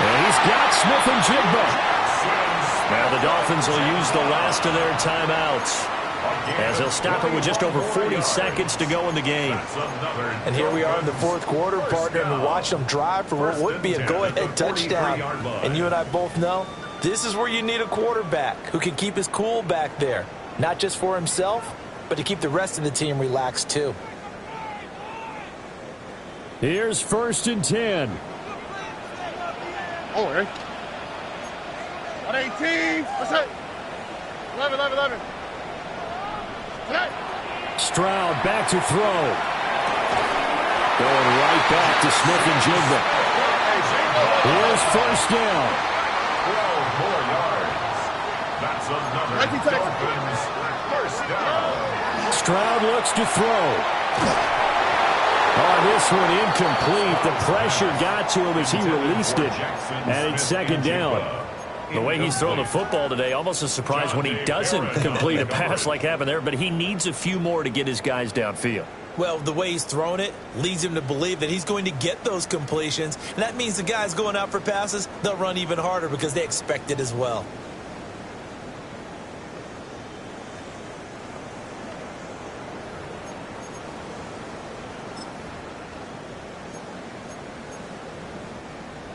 And he's got Smith and Jigba. Now the Dolphins will use the last of their timeouts as they'll stop it with just over 40 seconds to go in the game. And here we are in the 4th quarter, partner, and watch them drive for what would be a go-ahead touchdown. And you and I both know this is where you need a quarterback who can keep his cool back there, not just for himself, but to keep the rest of the team relaxed too. Here's 1st and 10. Oh, hey. 18. What's that? 11. Stroud back to throw. Going right back to Smith and Jigba. Here's 1st down. 12 more yards. That's another Dolphins 1st down. Stroud looks to throw. Oh, this one incomplete. The pressure got to him as he released it. And it's 2nd down. The way he's throwing the football today, almost a surprise when he doesn't complete a pass like happened there, but he needs a few more to get his guys downfield. Well, the way he's thrown it leads him to believe that he's going to get those completions. And that means the guys going out for passes, they'll run even harder because they expect it as well.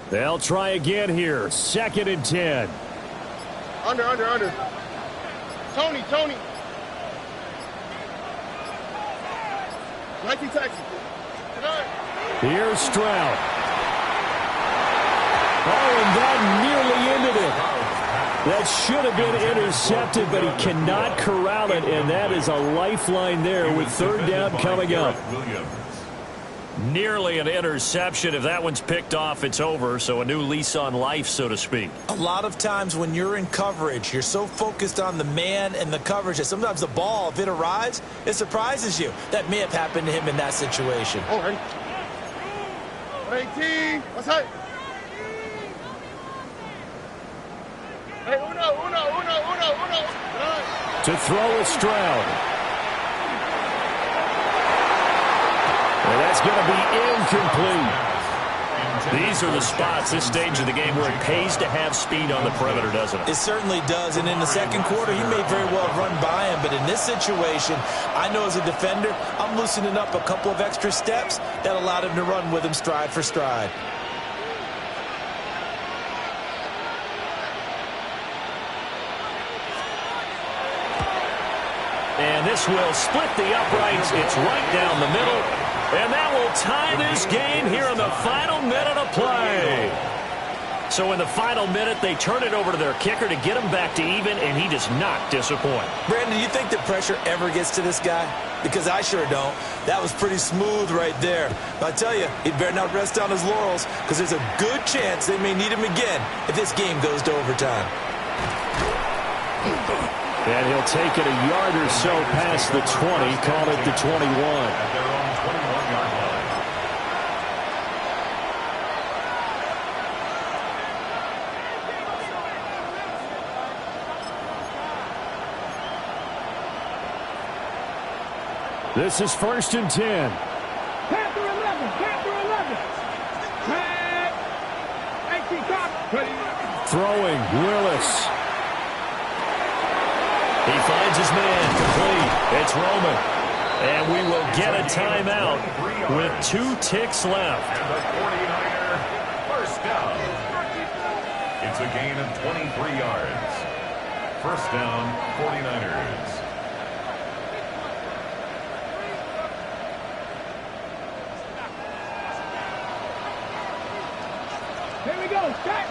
They'll try again here. 2nd and 10. Under. Tony. Nike taxi. Here's Stroud. Oh, and that nearly ended it. That should have been intercepted, but he cannot corral it, and that is a lifeline there with 3rd down coming up. Nearly an interception. If that one's picked off, it's over. So a new lease on life, so to speak. A lot of times when you're in coverage, you're so focused on the man and the coverage that sometimes the ball, if it arrives, it surprises you. That may have happened to him in that situation. Oh, hey. 18. What's that? Hey, uno. To throw is Stroud. And that's going to be incomplete. These are the spots, this stage of the game, where it pays to have speed on the perimeter, doesn't it? It certainly does, and in the second quarter, he may very well run by him, but in this situation, I know as a defender, I'm loosening up a couple of extra steps that allowed him to run with him stride for stride. And this will split the uprights. It's right down the middle. And that will tie this game here in the final minute of play. So in the final minute, they turn it over to their kicker to get him back to even, and he does not disappoint. Brandon, do you think the pressure ever gets to this guy? Because I sure don't. That was pretty smooth right there. But I tell you, he better not rest on his laurels, because there's a good chance they may need him again if this game goes to overtime. And he'll take it a yard or so past the 20, call it the 21. This is 1st and 10. Panther 11, Panther 11. Tag. 18 cop. Throwing, Willis. He finds his man, complete. It's Roman. And we will get a timeout with 2 ticks left. And the 49er, first down. It's a gain of 23 yards. First down, 49ers. Here we go, set.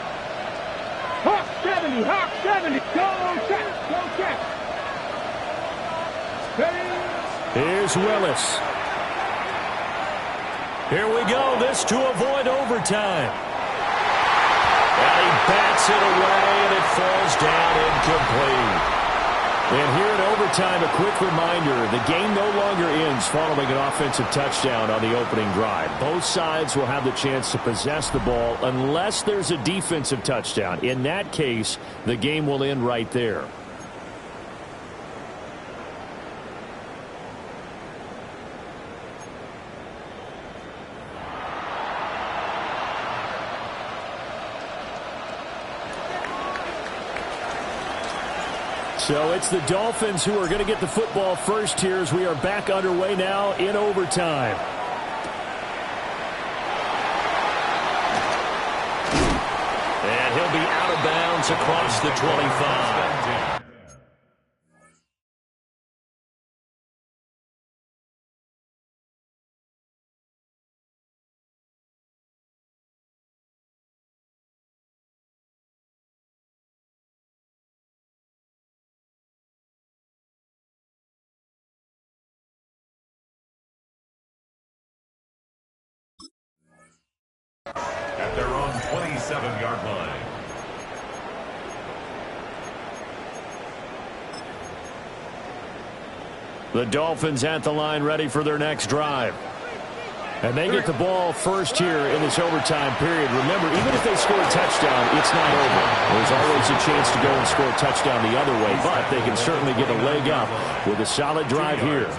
Hawk 70, Hawk 70. Go set, go set. Here's Willis. Here we go. This to avoid overtime. And he bats it away, and it falls down incomplete. And here in overtime, a quick reminder, the game no longer ends following an offensive touchdown on the opening drive. Both sides will have the chance to possess the ball unless there's a defensive touchdown. In that case, the game will end right there. So it's the Dolphins who are going to get the football first here as we are back underway now in overtime. And he'll be out of bounds across the 25. At their own 27-yard line. The Dolphins at the line ready for their next drive. And they get the ball first here in this overtime period. Remember, even if they score a touchdown, it's not over. There's always a chance to go and score a touchdown the other way, but they can certainly get a leg up with a solid drive here.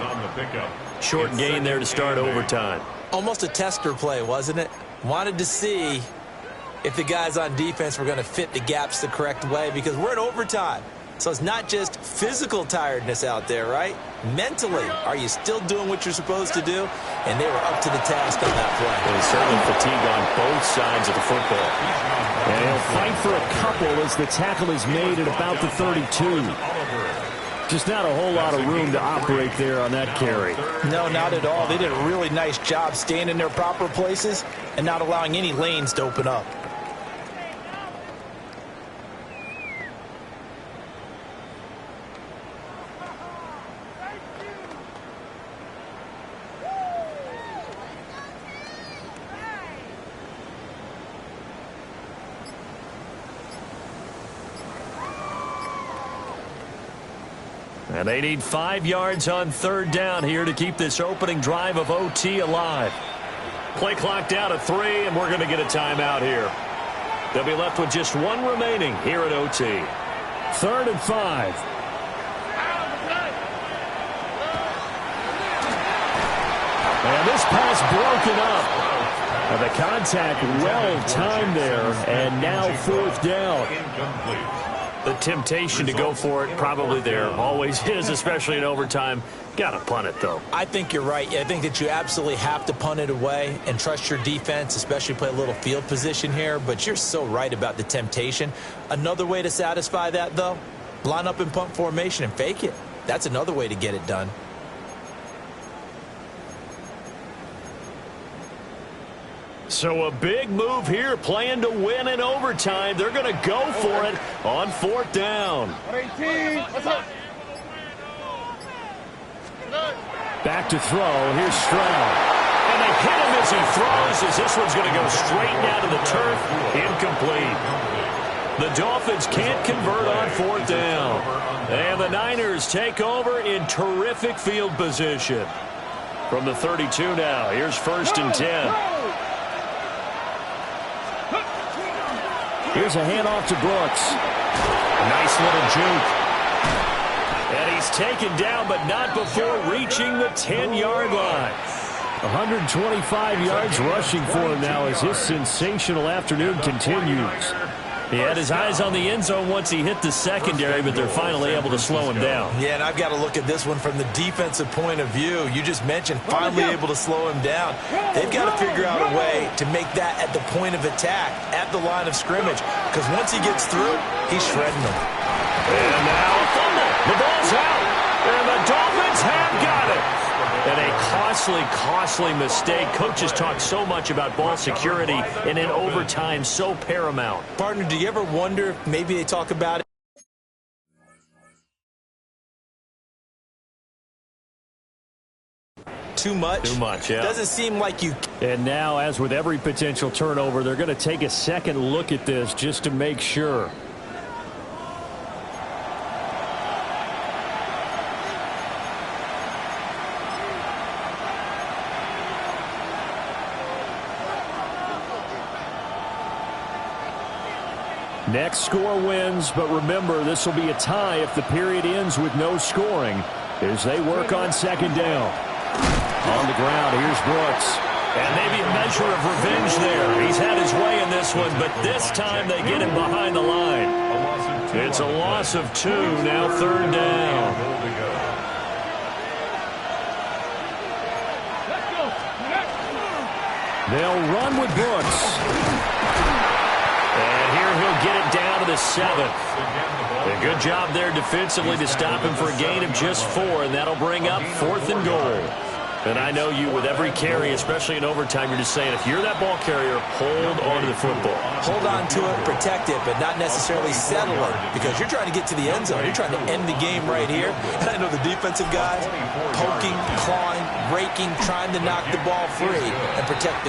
Short gain there to start overtime. Almost a tester play, wasn't it? Wanted to see if the guys on defense were going to fit the gaps the correct way, because we're in overtime. So it's not just physical tiredness out there, right? Mentally, are you still doing what you're supposed to do? And they were up to the task on that play. There's certainly fatigue on both sides of the football. And he'll fight for a couple as the tackle is made at about the 32. Just not a whole lot of room to operate there on that carry. No, not at all. They did a really nice job staying in their proper places and not allowing any lanes to open up. And they need 5 yards on third down here to keep this opening drive of OT alive. Play clock down to 3, and we're going to get a timeout here. They'll be left with just 1 remaining here at OT. 3rd and 5. And this pass broken up. And the contact well timed there, and now fourth down. The temptation to go for it probably there. Always is, especially in overtime. Got to punt it, though. I think you're right. I think that you absolutely have to punt it away and trust your defense, especially play a little field position here. But you're so right about the temptation. Another way to satisfy that, though, line up in punt formation and fake it. That's another way to get it done. So a big move here, playing to win in overtime. They're going to go for it on fourth down. 18. What's up? Back to throw. Here's Stroud. And they hit him as he throws, as this one's going to go straight down to the turf. Incomplete. The Dolphins can't convert on fourth down. And the Niners take over in terrific field position. From the 32 now, here's first and 10. Here's a handoff to Brooks. Nice little juke. And he's taken down, but not before reaching the 10-yard line. 125 yards rushing for him now as his sensational afternoon continues. He had his eyes on the end zone once he hit the secondary, but they're finally able to slow him down. Yeah, and I've got to look at this one from the defensive point of view. You just mentioned finally able to slow him down. They've got to figure out a way to make that at the point of attack, at the line of scrimmage, because once he gets through, he's shredding them. And now a fumble. The ball's out, and the Dolphins have got it. And a costly mistake. Coaches talk so much about ball security, and in overtime, so paramount. Partner, do you ever wonder if maybe they talk about it too much? Too much, yeah. Doesn't seem like you. And now, as with every potential turnover, they're going to take a second look at this just to make sure. Next score wins, but remember, this will be a tie if the period ends with no scoring as they work on second down. On the ground, here's Brooks. And maybe a measure of revenge there. He's had his way in this one, but this time they get him behind the line. It's a loss of 2, now third down. They'll run with Brooks. And here he'll get it down to the 7th. A good job there defensively to stop him for a gain of just 4, and that'll bring up 4th and goal. And I know you, with every carry, especially in overtime, you're just saying, if you're that ball carrier, hold on to the football. Hold on to it, protect it, but not necessarily settle it, because you're trying to get to the end zone. You're trying to end the game right here. And I know the defensive guys poking, clawing, raking, trying to knock the ball free and protect their